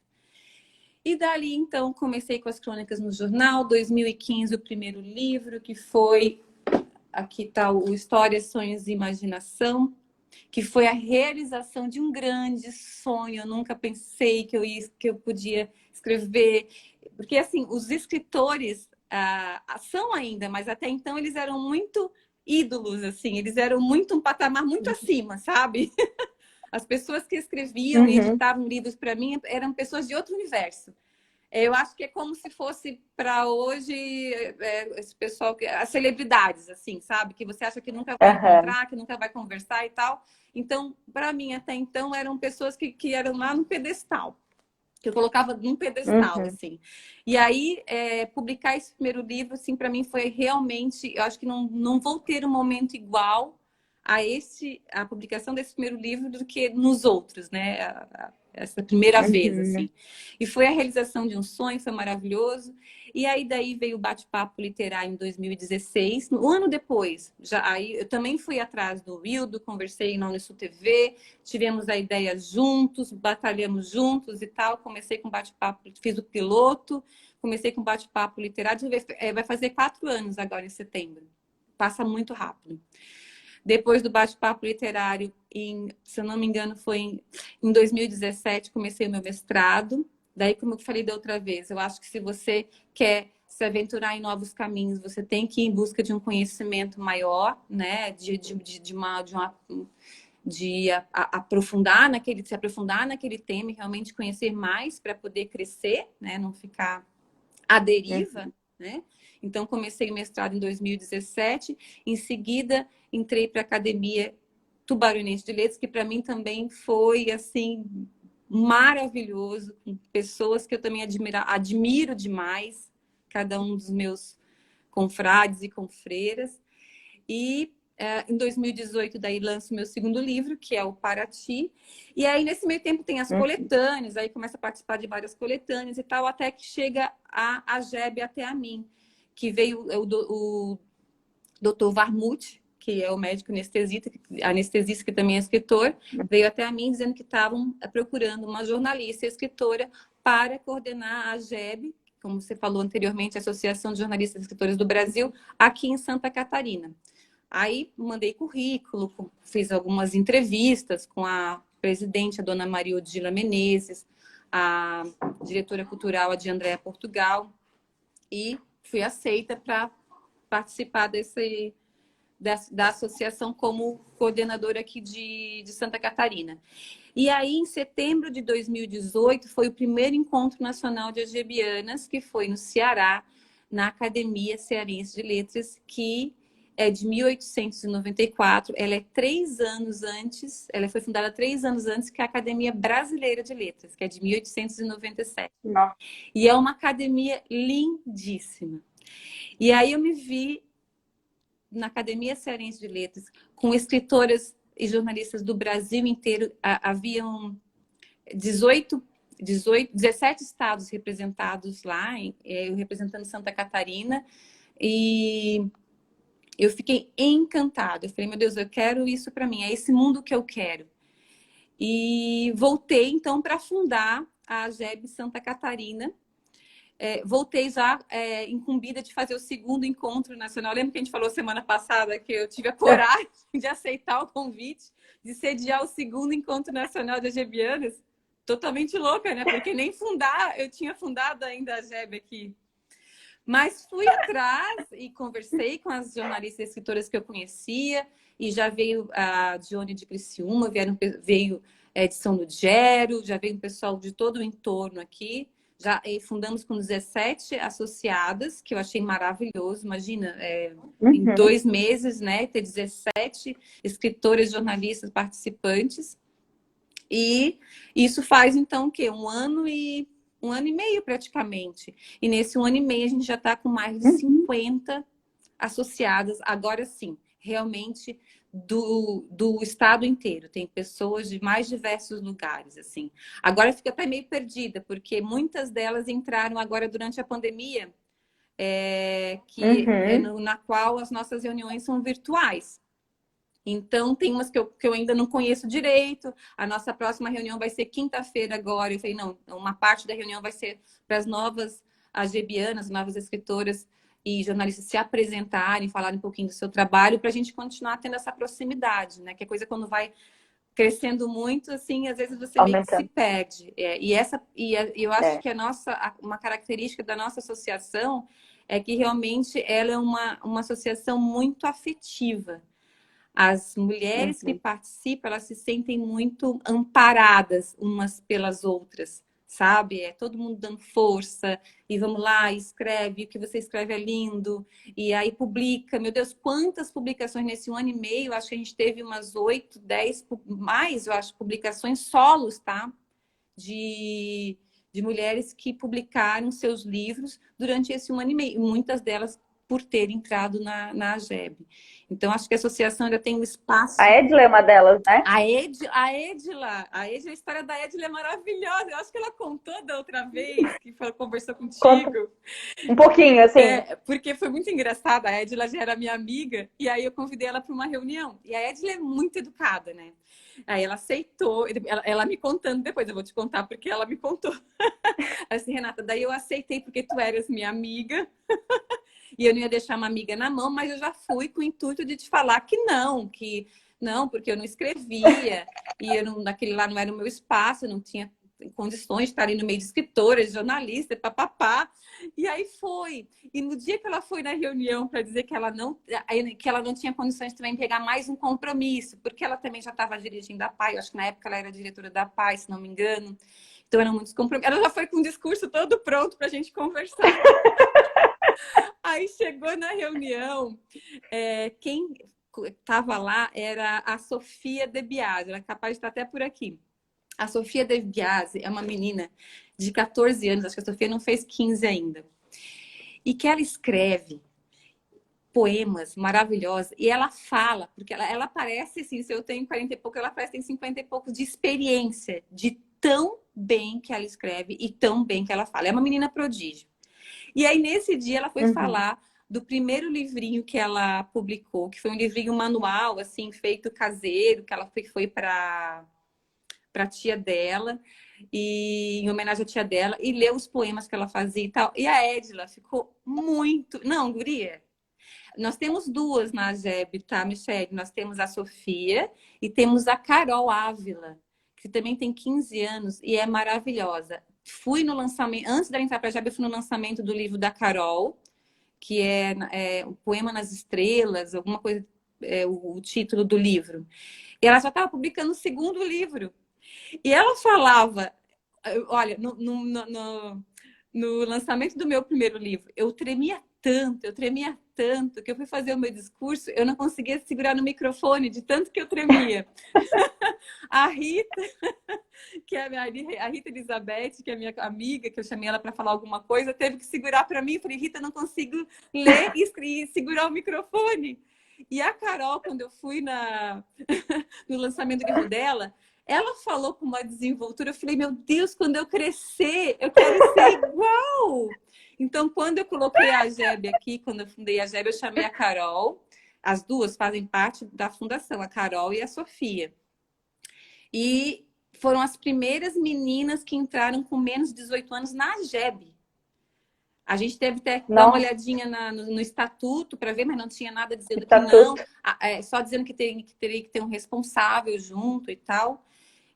E dali, então, comecei com as crônicas no jornal. 2015, o primeiro livro, que foi... Aqui está o Histórias, Sonhos e Imaginação, que foi a realização de um grande sonho. Eu nunca pensei que eu podia escrever. Porque, assim, os escritores são ainda, mas até então eles eram muito ídolos, assim. Eles eram um patamar muito acima, sabe? As pessoas que escreviam e editavam livros para mim eram pessoas de outro universo. Eu acho que é como se fosse para hoje esse pessoal, as celebridades, assim, sabe? Que você acha que nunca vai encontrar, que nunca vai conversar e tal. Então, para mim, até então, eram pessoas que eram lá no pedestal. Que eu colocava num pedestal, assim. E aí, publicar esse primeiro livro, assim, para mim foi realmente... Eu acho que não vou ter um momento igual a publicação desse primeiro livro do que nos outros, né? Essa primeira vez, assim. E foi a realização de um sonho, foi maravilhoso. E aí daí veio o bate-papo literário em 2016. Um ano depois, aí eu também fui atrás do Wildo, conversei na Unisul TV, tivemos a ideia juntos, batalhamos juntos e tal. Comecei com bate-papo, fiz o piloto, comecei com bate-papo literário. Vai fazer 4 anos agora em setembro. Passa muito rápido. Depois do bate-papo literário, se eu não me engano, foi em 2017, comecei o meu mestrado. Daí, como eu falei da outra vez, eu acho que se você quer se aventurar em novos caminhos, você tem que ir em busca de um conhecimento maior, né? Se aprofundar naquele tema e realmente conhecer mais para poder crescer, né? Não ficar à deriva, né? Então, comecei o mestrado em 2017. Em seguida, entrei para a Academia Tubaronense de Letras, que para mim também foi, assim, maravilhoso, com pessoas que eu também admiro demais, cada um dos meus confrades e confreiras. E em 2018, daí lanço meu segundo livro, que é o Paraty. E aí, nesse meio tempo, tem as coletâneas, aí começa a participar de várias coletâneas e tal, até que chega a AGEB até a mim, que veio o Dr. Varmut, que é o médico anestesista, que também é escritor, veio até a mim dizendo que estavam procurando uma jornalista e escritora para coordenar a AGEB, como você falou anteriormente, a Associação de Jornalistas e Escritores do Brasil, aqui em Santa Catarina. Aí mandei currículo, fiz algumas entrevistas com a presidente, a dona Maria Odila Menezes, a diretora cultural, a de Andréa Portugal, e fui aceita para participar da associação como coordenadora aqui de Santa Catarina. E aí, em setembro de 2018, foi o primeiro encontro nacional de agebianas, que foi no Ceará, na Academia Cearense de Letras, que é de 1894. Ela é 3 anos antes, ela foi fundada 3 anos antes que a Academia Brasileira de Letras, que é de 1897. Nossa. E é uma academia lindíssima. E aí eu me vi na Academia Cearense de Letras com escritoras e jornalistas do Brasil inteiro. Haviam 17 estados representados lá, eu representando Santa Catarina, e eu fiquei encantada. Eu falei, meu Deus, eu quero isso para mim, é esse mundo que eu quero. E voltei, então, para fundar a AGEB Santa Catarina. Voltei já incumbida de fazer o segundo encontro nacional. Lembra que a gente falou semana passada que eu tive a coragem de aceitar o convite de sediar o segundo encontro nacional de agebianas? Totalmente louca, né? Porque nem eu tinha fundado ainda a AGEB aqui. Mas fui atrás e conversei com as jornalistas e escritoras que eu conhecia, e já veio a Dione de Criciúma, veio de São Ludgero, já veio um pessoal de todo o entorno aqui. Já fundamos com 17 associadas, que eu achei maravilhoso. Imagina, em 2 meses, né, ter 17 escritoras e jornalistas participantes. E isso faz, então, o quê? 1 ano e meio, praticamente. E nesse 1 ano e meio, a gente já está com mais de 50 associadas. Agora sim, realmente do estado inteiro. Tem pessoas de mais diversos lugares, assim. Agora fica até meio perdida, porque muitas delas entraram agora durante a pandemia, na qual as nossas reuniões são virtuais. Então, tem umas que eu ainda não conheço direito. A nossa próxima reunião vai ser quinta-feira agora. Eu falei, não, uma parte da reunião vai ser para as novas agebianas, novas escritoras e jornalistas se apresentarem, falarem um pouquinho do seu trabalho, para a gente continuar tendo essa proximidade, né? Que é coisa quando vai crescendo muito, assim, às vezes você meio que se perde. Eu acho que uma característica da nossa associação é que realmente ela é uma associação muito afetiva. As mulheres que participam, elas se sentem muito amparadas umas pelas outras, sabe? É todo mundo dando força, e vamos lá, escreve, o que você escreve é lindo, e aí publica. Meu Deus, quantas publicações nesse 1 ano e meio? Acho que a gente teve umas 8, 10, mais, eu acho, publicações solos, tá? De mulheres que publicaram seus livros durante esse 1 ano e meio, muitas delas por ter entrado na AGEB. Então, acho que a associação ainda tem um espaço. A Edila é uma delas, né? A Edila, a história da Edila é maravilhosa. Eu acho que ela contou da outra vez que conversou contigo. Conta um pouquinho, assim. Porque foi muito engraçado. A Edila já era minha amiga, e aí eu convidei ela para uma reunião. E a Edila é muito educada, né? Aí ela aceitou, ela me contando depois, eu vou te contar porque ela me contou. Assim, Renata, daí eu aceitei porque tu eras minha amiga. E eu não ia deixar uma amiga na mão, mas eu já fui com o intuito de te falar que não, porque eu não escrevia, e naquele lá não era o meu espaço, eu não tinha condições de estar ali no meio de escritoras, de jornalistas, papapá. E aí foi. E no dia que ela foi na reunião para dizer que ela não tinha condições de também pegar mais um compromisso, porque ela também já estava dirigindo a PAI, eu acho que na época ela era diretora da PAI, se não me engano. Então eram muitos compromissos. Ela já foi com o discurso todo pronto para a gente conversar. Aí chegou na reunião, quem estava lá era a Sofia De Biasi, ela é capaz de estar até por aqui. A Sofia De Biasi é uma menina de 14 anos, acho que a Sofia não fez 15 ainda. E que ela escreve poemas maravilhosos. E ela fala, porque ela parece assim, se eu tenho 40 e pouco, ela parece que tem 50 e pouco de experiência, de tão bem que ela escreve e tão bem que ela fala. É uma menina prodígio. E aí, nesse dia, ela foi falar do primeiro livrinho que ela publicou, que foi um livrinho manual, assim, feito caseiro, que ela foi para a tia dela, e em homenagem à tia dela, e leu os poemas que ela fazia e tal. E a Edila ficou muito... Não, guria, nós temos duas na AGEB, tá, Michelle? Nós temos a Sofia e temos a Carol Ávila, que também tem 15 anos e é maravilhosa. Fui no lançamento, antes dela entrar para a AGEB, eu fui no lançamento do livro da Carol, que é o Poema nas Estrelas, alguma coisa, o título do livro. E ela já estava publicando o segundo livro. E ela falava, olha, no lançamento do meu primeiro livro, eu tremia tanto, que eu fui fazer o meu discurso, eu não conseguia segurar no microfone de tanto que eu tremia. A Rita, que é a Rita Elizabeth, que é minha amiga, que eu chamei ela para falar alguma coisa, teve que segurar para mim. Eu falei, Rita, não consigo ler e segurar o microfone. E a Carol, quando eu fui no lançamento do livro dela, ela falou com uma desenvoltura. Eu falei, meu Deus, quando eu crescer, eu quero ser igual. Então, quando eu coloquei a AGEB aqui, quando eu fundei a AGEB, eu chamei a Carol. As duas fazem parte da fundação, a Carol e a Sofia. E foram as primeiras meninas que entraram com menos de 18 anos na AGEB. A gente teve que dar uma olhadinha no estatuto para ver, mas não tinha nada dizendo que não. Só dizendo que teria que ter um responsável junto e tal.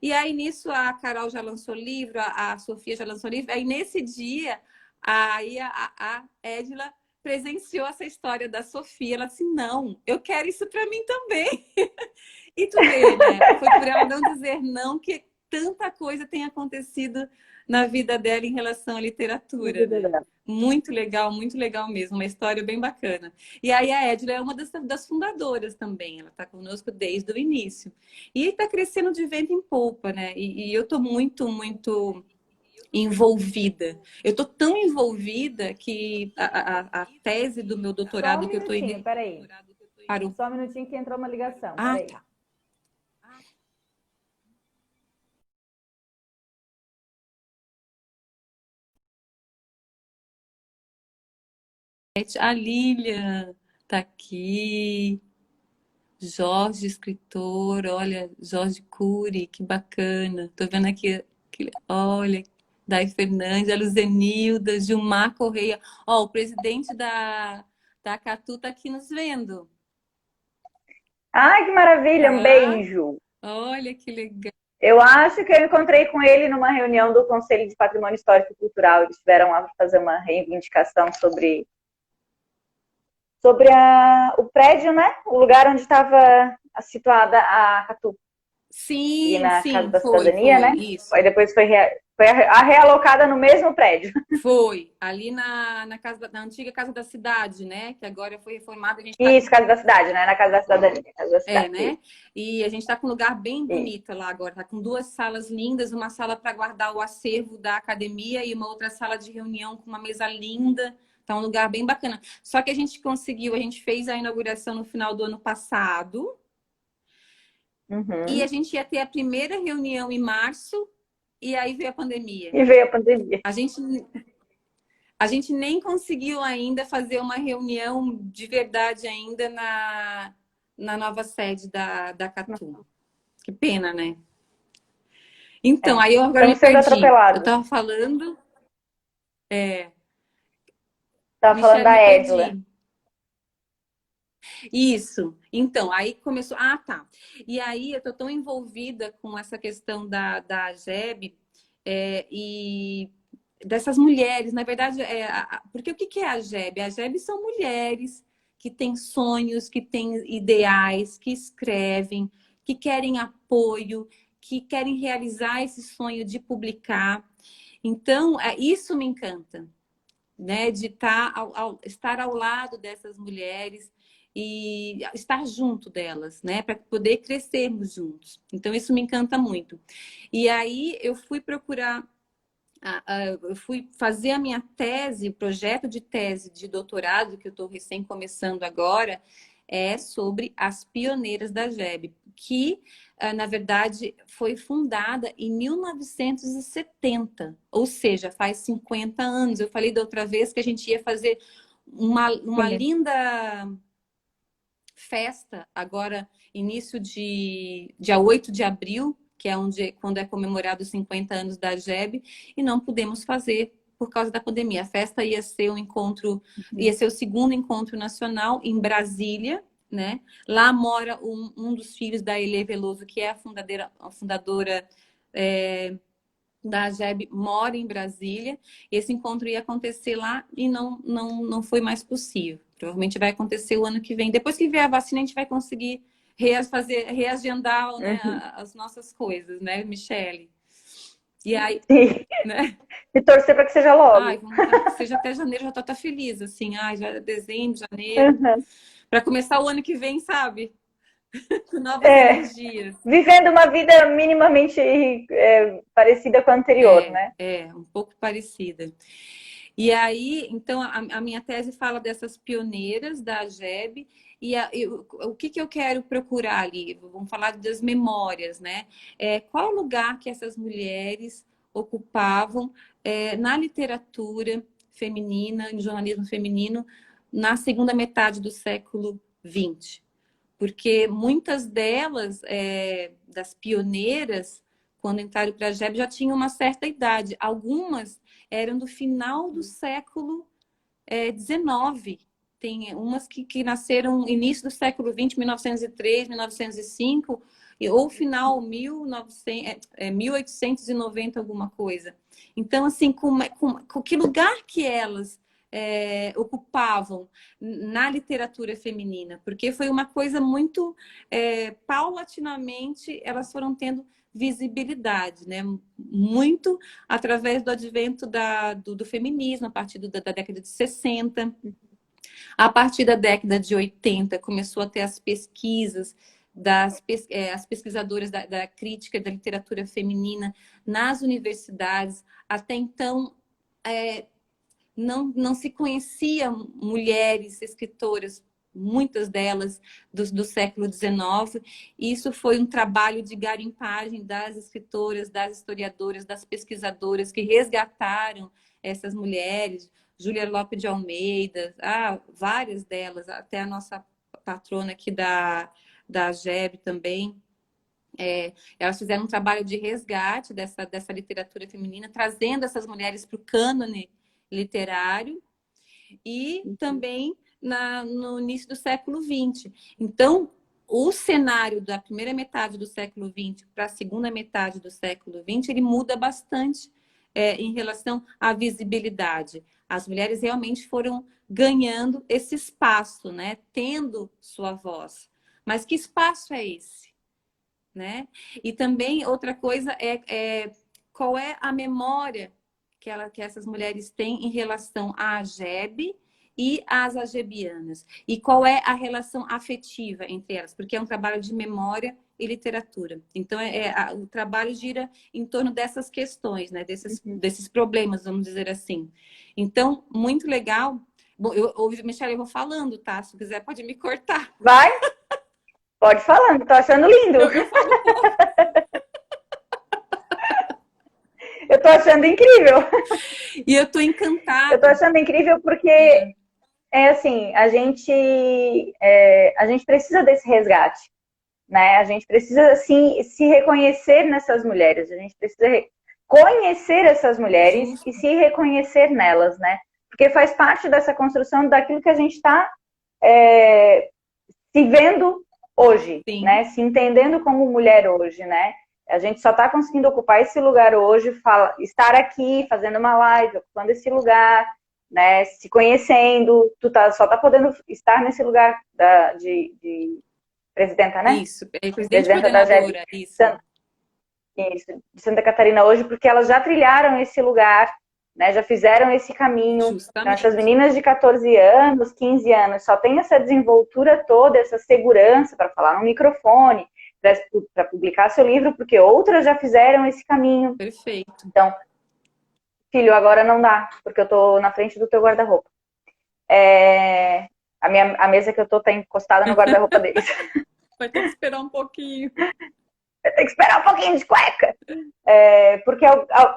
E aí, nisso, a Carol já lançou livro, a Sofia já lançou livro. Aí, nesse dia, a Edila presenciou essa história da Sofia. Ela disse, não, eu quero isso para mim também. E tu vê, né? Foi por ela não dizer não que tanta coisa tem acontecido na vida dela em relação à literatura, né? Muito legal mesmo. Uma história bem bacana. E aí a Edila é uma das fundadoras também. Ela está conosco desde o início. E está crescendo de vento em polpa, né? E eu estou muito envolvida. Eu estou tão envolvida que a tese do meu doutorado que eu estou... Peraí. Parou. Só um minutinho que entrou uma ligação. Ah, peraí. tá. A Lilian tá aqui. Jorge, escritor. Olha, Jorge Cury, que bacana. Tô vendo aqui, olha, Dai Fernandes, a Luzenilda, Gilmar Correia. Ó, o presidente da Catu tá aqui nos vendo. Ai, que maravilha, um Tá? beijo. Olha que legal. Eu acho que eu encontrei com ele numa reunião do Conselho de Patrimônio Histórico e Cultural. Eles tiveram lá para fazer uma reivindicação sobre o prédio, né? O lugar onde estava situada a Catu. Sim, e na Casa da foi, Cidadania, né? isso. Aí depois foi realocada no mesmo prédio. Foi, ali na antiga Casa da Cidade, né? Que agora foi reformada. Isso, Casa da Cidade, né? Na Casa da Cidadania. Casa da Cidade, né? E a gente está com um lugar bem bonito isso. lá agora. Tá com duas salas lindas, uma sala para guardar o acervo da academia e uma outra sala de reunião com uma mesa linda. Tá um lugar bem bacana. Só que a gente fez a inauguração no final do ano passado. E a gente ia ter a primeira reunião em março e aí veio a pandemia. E veio a pandemia. A gente nem conseguiu ainda fazer uma reunião de verdade ainda na nova sede da Catu. Que pena, né? Então, aí eu agora me perdi. Eu tava falando... Tava falando da Edila. Isso. Então, aí começou... Ah, tá. E aí eu tô tão envolvida com essa questão da AGEB e dessas mulheres. Na verdade, porque o que é a AGEB? A AGEB são mulheres que têm sonhos, que têm ideais, que escrevem, que querem apoio, que querem realizar esse sonho de publicar. Então, isso me encanta, né? De estar ao lado dessas mulheres e estar junto delas, né? Para poder crescermos juntos. Então, isso me encanta muito. E aí, eu fui procurar, eu fui fazer a minha tese, o projeto de tese de doutorado, que eu estou recém começando agora, é sobre as pioneiras da GEB, que, na verdade, foi fundada em 1970, ou seja, faz 50 anos. Eu falei da outra vez que a gente ia fazer uma Sim. linda festa agora, início de dia 8 de abril, que é quando é comemorado os 50 anos da GEB, e não pudemos fazer por causa da pandemia. A festa ia ser um encontro, ia ser o segundo encontro nacional em Brasília, né? Lá mora um dos filhos da Elê Veloso, que é a fundadora da GEB, mora em Brasília. Esse encontro ia acontecer lá e não foi mais possível. Provavelmente vai acontecer o ano que vem. Depois que vier a vacina, a gente vai conseguir reagendar, né, as nossas coisas, né, Michele? E aí, Sim. né? E torcer para que seja Ai, logo. vamos que seja até janeiro, já tô até feliz, assim. Ai, já é dezembro, janeiro. Para começar o ano que vem, sabe? Com novas É, energias. vivendo uma vida minimamente parecida com a anterior, né? Um pouco parecida. E aí, então, a minha tese fala dessas pioneiras da GEB e o que eu quero procurar ali? Vamos falar das memórias, né? Qual lugar que essas mulheres ocupavam na literatura feminina, no jornalismo feminino, na segunda metade do século XX? Porque muitas delas, das pioneiras, quando entraram para a GEB, já tinham uma certa idade. Algumas eram do final do século XIX. Tem umas que nasceram no início do século XX, 1903, 1905, ou final 1890, alguma coisa. Então, assim, com que lugar que elas ocupavam na literatura feminina? Porque foi uma coisa muito paulatinamente, elas foram tendo visibilidade, né? Muito através do advento do feminismo, a partir da década de 60. A partir da década de 80, começou a ter as pesquisas as pesquisadoras da crítica da literatura feminina nas universidades. Até então, não se conheciam mulheres escritoras, muitas delas do século XIX. Isso foi um trabalho de garimpagem das escritoras, das historiadoras, das pesquisadoras que resgataram essas mulheres. Júlia Lopes de Almeida, várias delas, até a nossa patrona aqui da GEB também. Elas fizeram um trabalho de resgate dessa literatura feminina, trazendo essas mulheres para o cânone literário e também no início do século XX. Então, o cenário da primeira metade do século XX para a segunda metade do século XX, ele muda bastante em relação à visibilidade. As mulheres realmente foram ganhando esse espaço, né? Tendo sua voz. Mas que espaço é esse? Né? E também outra coisa qual é a memória que essas mulheres têm em relação à GEB e às agebianas. E qual é a relação afetiva entre elas, porque é um trabalho de memória e literatura. Então, o trabalho gira em torno dessas questões, né? Desses problemas, vamos dizer assim. Então, muito legal. Bom, Michelle, eu vou falando, tá? Se quiser, pode me cortar. Vai? Pode falando, tô achando lindo. Eu falo pouco. Eu tô achando incrível. E eu tô encantada. Eu tô achando incrível porque assim, a gente precisa desse resgate, né? A gente precisa assim se reconhecer nessas mulheres, a gente precisa conhecer essas mulheres e se reconhecer nelas, né? Porque faz parte dessa construção daquilo que a gente está se vendo hoje, Sim. né? Se entendendo como mulher hoje, né? A gente só está conseguindo ocupar esse lugar hoje, estar aqui fazendo uma live, ocupando esse lugar, né? Se conhecendo, só tá podendo estar nesse lugar de presidenta, né? Isso, presidente presidenta da GEB, isso. Isso, de Santa Catarina hoje, porque elas já trilharam esse lugar né? Já fizeram esse caminho. Então, Justamente. essas meninas de 14 anos, 15 anos, só tem essa desenvoltura toda, essa segurança para falar no microfone, para publicar seu livro, porque outras já fizeram esse caminho. Perfeito. Então, filho, agora não dá, porque eu tô na frente do teu guarda-roupa. A mesa que eu tô tá encostada no guarda-roupa deles. Vai ter que esperar um pouquinho. Tem que esperar um pouquinho de cueca. Porque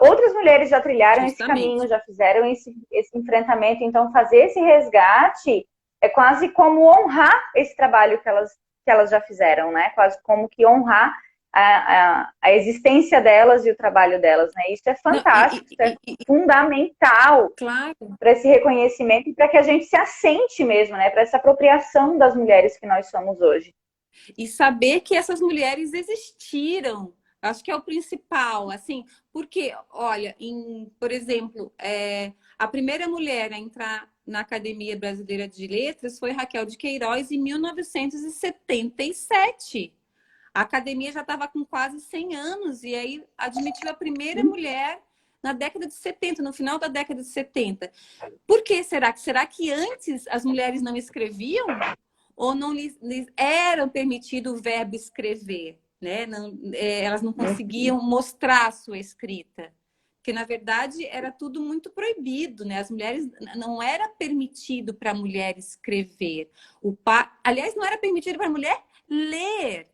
outras mulheres já trilharam esse caminho, já fizeram esse enfrentamento. Então, fazer esse resgate é quase como honrar esse trabalho que elas já fizeram, né? Quase como que honrar a existência delas e o trabalho delas, né? Isso é fantástico, isso é fundamental, claro, para esse reconhecimento e para que a gente se assente mesmo, né? Para essa apropriação das mulheres que nós somos hoje. E saber que essas mulheres existiram, acho que é o principal, assim, porque, olha, por exemplo, a primeira mulher a entrar na Academia Brasileira de Letras foi Raquel de Queiroz em 1977. A academia já estava com quase 100 anos e aí admitiu a primeira mulher na década de 70, no final da década de 70. Por que será? Será que antes as mulheres não escreviam? Ou não lhes era permitido o verbo escrever, né? Elas não conseguiam mostrar a sua escrita. Porque, na verdade, era tudo muito proibido, né? As mulheres, não era permitido para a mulher escrever. Aliás, não era permitido para a mulher ler.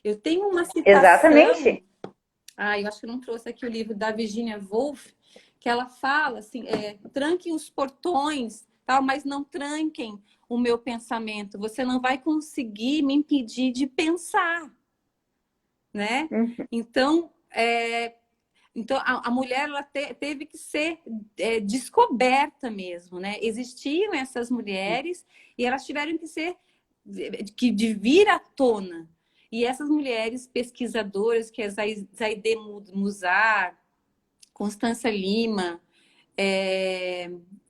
Eu tenho uma citação... Exatamente. Eu acho que eu não trouxe aqui o livro da Virginia Woolf, que ela fala assim, tranquem os portões, tal, mas não tranquem o meu pensamento. Você não vai conseguir me impedir de pensar, né? Então, a mulher ela teve que ser descoberta mesmo, né? Existiam essas mulheres e elas tiveram que ser de vir à tona. E essas mulheres pesquisadoras, que é Zaide Musar, Constança Lima,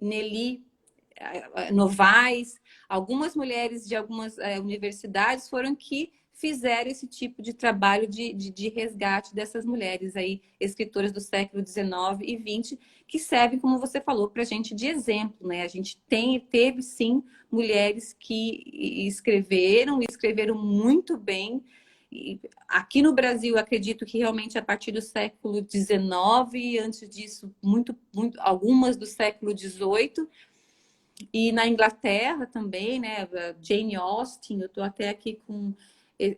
Nelly Novaes, algumas mulheres de algumas universidades foram que fizeram esse tipo de trabalho de resgate dessas mulheres aí, escritoras do século XIX e XX, que servem, como você falou, para a gente de exemplo, né? A gente teve sim mulheres que escreveram muito bem. E aqui no Brasil, acredito que realmente a partir do século XIX, antes disso, algumas do século XVIII, e na Inglaterra também, né? Jane Austen, eu estou até aqui com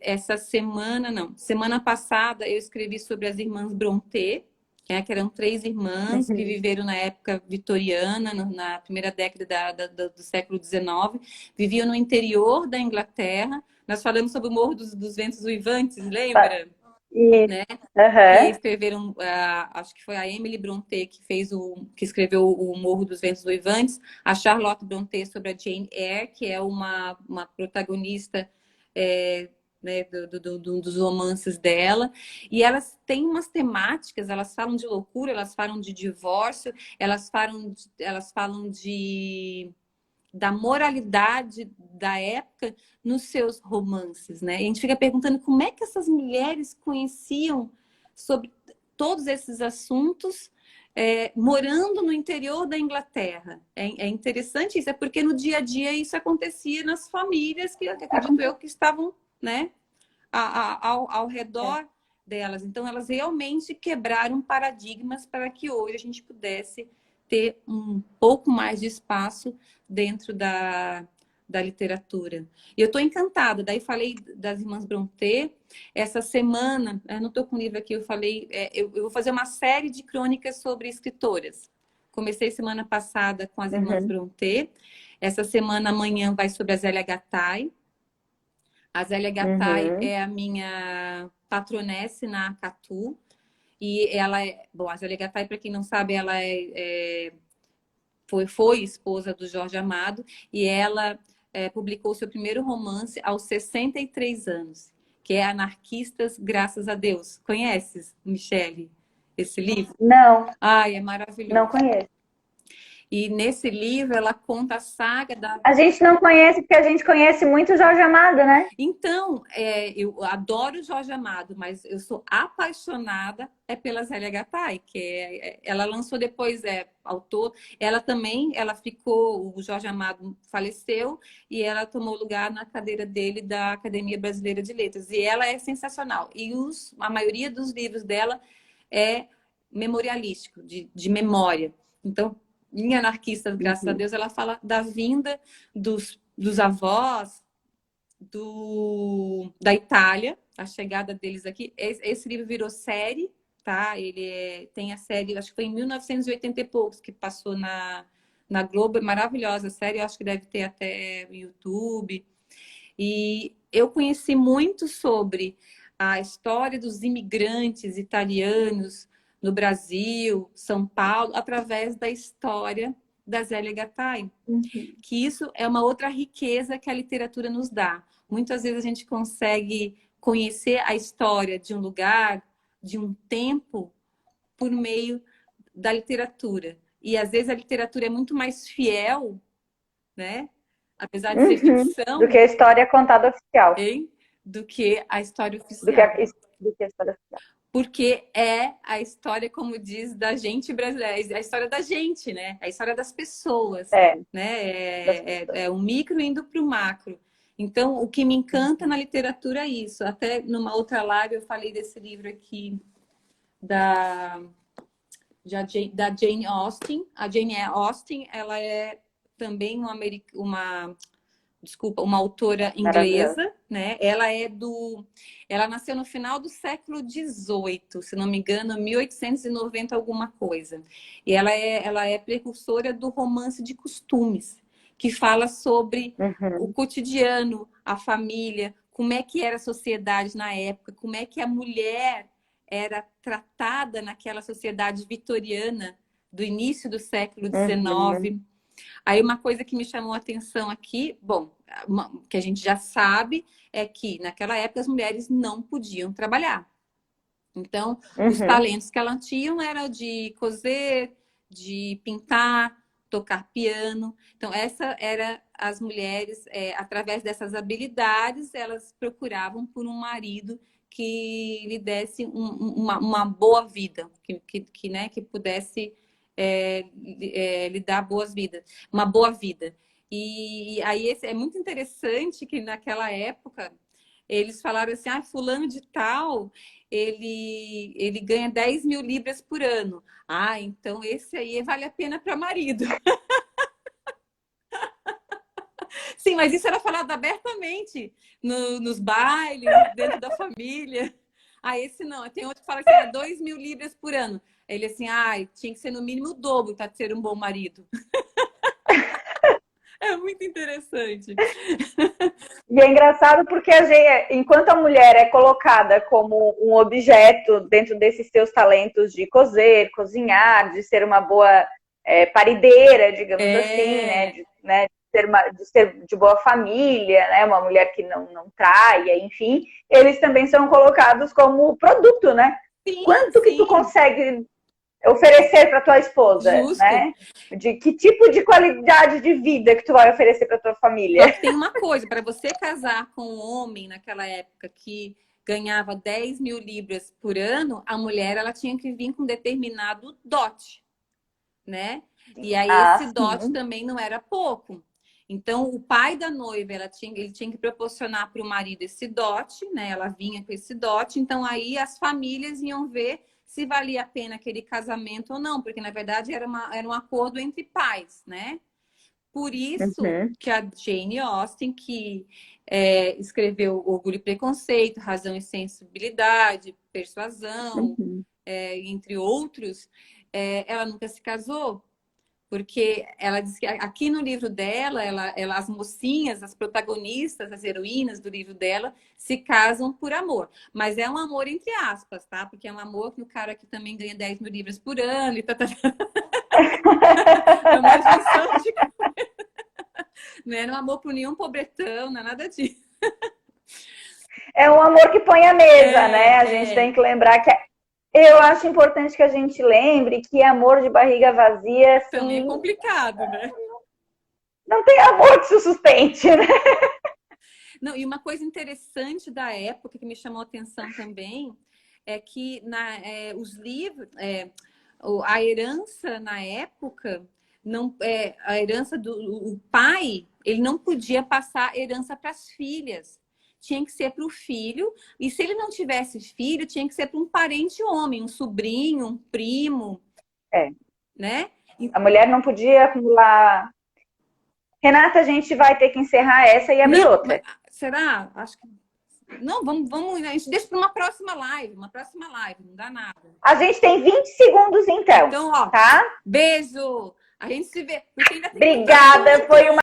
essa semana passada eu escrevi sobre as irmãs Brontë, que eram 3 irmãs que viveram na época vitoriana, na primeira década do século XIX, viviam no interior da Inglaterra. Nós falamos sobre o Morro dos Ventos Uivantes, lembra? Né? E escreveram, acho que foi a Emily Brontë que escreveu o Morro dos Ventos Uivantes, a Charlotte Brontë sobre a Jane Eyre, que é uma protagonista né, dos romances dela, e elas têm umas temáticas, elas falam de loucura, elas falam de divórcio, elas falam da moralidade da época nos seus romances, né? E a gente fica perguntando como é que essas mulheres conheciam sobre todos esses assuntos morando no interior da Inglaterra. É interessante isso, é porque no dia a dia isso acontecia nas famílias que acredito eu que estavam, né, ao redor delas. Então elas realmente quebraram paradigmas para que hoje a gente pudesse ter um pouco mais de espaço dentro da literatura. E eu estou encantada. Daí falei das irmãs Brontë. Essa semana, eu não estou com o livro aqui, eu falei, eu vou fazer uma série de crônicas sobre escritoras. Comecei semana passada com as irmãs Brontë. Essa semana, amanhã, vai sobre a Zélia Gattai. A Zélia Gattai é a minha patronesse na Catu. E ela a Zélia Gattai, para quem não sabe, ela foi esposa do Jorge Amado e ela publicou seu primeiro romance aos 63 anos, que é Anarquistas, Graças a Deus. Conheces, Michele, esse livro? Não. Ai, é maravilhoso. Não conheço. E nesse livro ela conta a saga da... A gente não conhece porque a gente conhece muito o Jorge Amado, né? Então, eu adoro Jorge Amado, mas eu sou apaixonada pela Zélia Gattai, que ela lançou depois, autor, ela também, ela ficou, o Jorge Amado faleceu e ela tomou lugar na cadeira dele da Academia Brasileira de Letras. E ela é sensacional. E a maioria dos livros dela é memorialístico, de memória. Então, em Anarquistas, graças a Deus, ela fala da vinda dos avós da Itália, a chegada deles aqui. Esse livro virou série, tá? Tem a série, acho que foi em 1980 e poucos, que passou na Globo, é maravilhosa a série, eu acho que deve ter até no YouTube. E eu conheci muito sobre a história dos imigrantes italianos no Brasil, São Paulo, através da história da Zélia Gattai. Que isso é uma outra riqueza que a literatura nos dá. Muitas vezes a gente consegue conhecer a história de um lugar, de um tempo, por meio da literatura. E às vezes a literatura é muito mais fiel, né? Apesar de ser Do ficção, que a história contada oficial. hein? Do que a história Do que oficial. do que a história oficial. Porque é a história, como diz, da gente brasileira, a história da gente, né? A história das pessoas, né? É o micro indo para o macro. Então, o que me encanta na literatura é isso. Até numa outra live eu falei desse livro aqui da Jane Austen. A Jane Austen, ela é também uma autora inglesa, né? Ela nasceu no final do século XVIII, se não me engano, 1890 alguma coisa. E ela é precursora do romance de costumes, que fala sobre o cotidiano, a família, como é que era a sociedade na época, como é que a mulher era tratada naquela sociedade vitoriana do início do século XIX. Aí uma coisa que me chamou a atenção aqui, bom, que a gente já sabe, é que naquela época as mulheres não podiam trabalhar. Então, os talentos que elas tinham era de coser, de pintar, tocar piano. Então, essa era as mulheres, através dessas habilidades, elas procuravam por um marido que lhe desse uma boa vida, que pudesse lhe dar uma boa vida. E aí é muito interessante que naquela época eles falaram assim, fulano de tal, ele ganha 10 mil libras por ano. Então esse aí vale a pena para marido. Sim, mas isso era falado abertamente nos bailes, dentro da família. Esse não. Tem outro que fala que era 2 mil libras por ano. Ele assim, tinha que ser no mínimo o dobro para ser um bom marido. É muito interessante. E é engraçado porque enquanto a mulher é colocada como um objeto dentro desses seus talentos de cozer, cozinhar, de ser uma boa parideira, digamos assim, né? De ser de boa família, né? Uma mulher que não traia, enfim, eles também são colocados como produto, né? Sim, Quanto que tu consegue oferecer para tua esposa, justo, né? De que tipo de qualidade de vida que tu vai oferecer para tua família? Só que tem uma coisa, para você casar com um homem naquela época que ganhava 10 mil libras por ano, a mulher ela tinha que vir com determinado dote, né? E aí esse dote também não era pouco. Então, o pai da noiva, ele tinha que proporcionar para o marido esse dote, né? Ela vinha com esse dote. Então, aí as famílias iam ver se valia a pena aquele casamento ou não, porque, na verdade, era um acordo entre pais, né? Por isso que a Jane Austen, que escreveu Orgulho e Preconceito, Razão e Sensibilidade, Persuasão, entre outros, ela nunca se casou. Porque ela diz que aqui no livro dela, as mocinhas, as protagonistas, as heroínas do livro dela, se casam por amor. Mas é um amor entre aspas, tá? Porque é um amor que o cara aqui também ganha 10 mil libras por ano. É uma junção de... Não é um amor por nenhum pobretão, não é nada disso. É um amor que põe a mesa, né? A gente tem que lembrar que Eu acho importante que a gente lembre que amor de barriga vazia, assim, Também é complicado, né? não tem amor que se sustente, né? Não, e uma coisa interessante da época que me chamou a atenção também é que os livros, a herança na época, não, a herança do o pai, ele não podia passar herança para as filhas. Tinha que ser para o filho, e se ele não tivesse filho, tinha que ser para um parente homem, um sobrinho, um primo, É, né? a mulher não podia acumular. Renata, a gente vai ter que encerrar essa e abrir Não, outra. será? Acho que não, vamos, a gente deixa para uma próxima live, não dá nada. A gente tem 20 segundos então, Então, ó, tá? beijo. A gente se vê. Obrigada, foi uma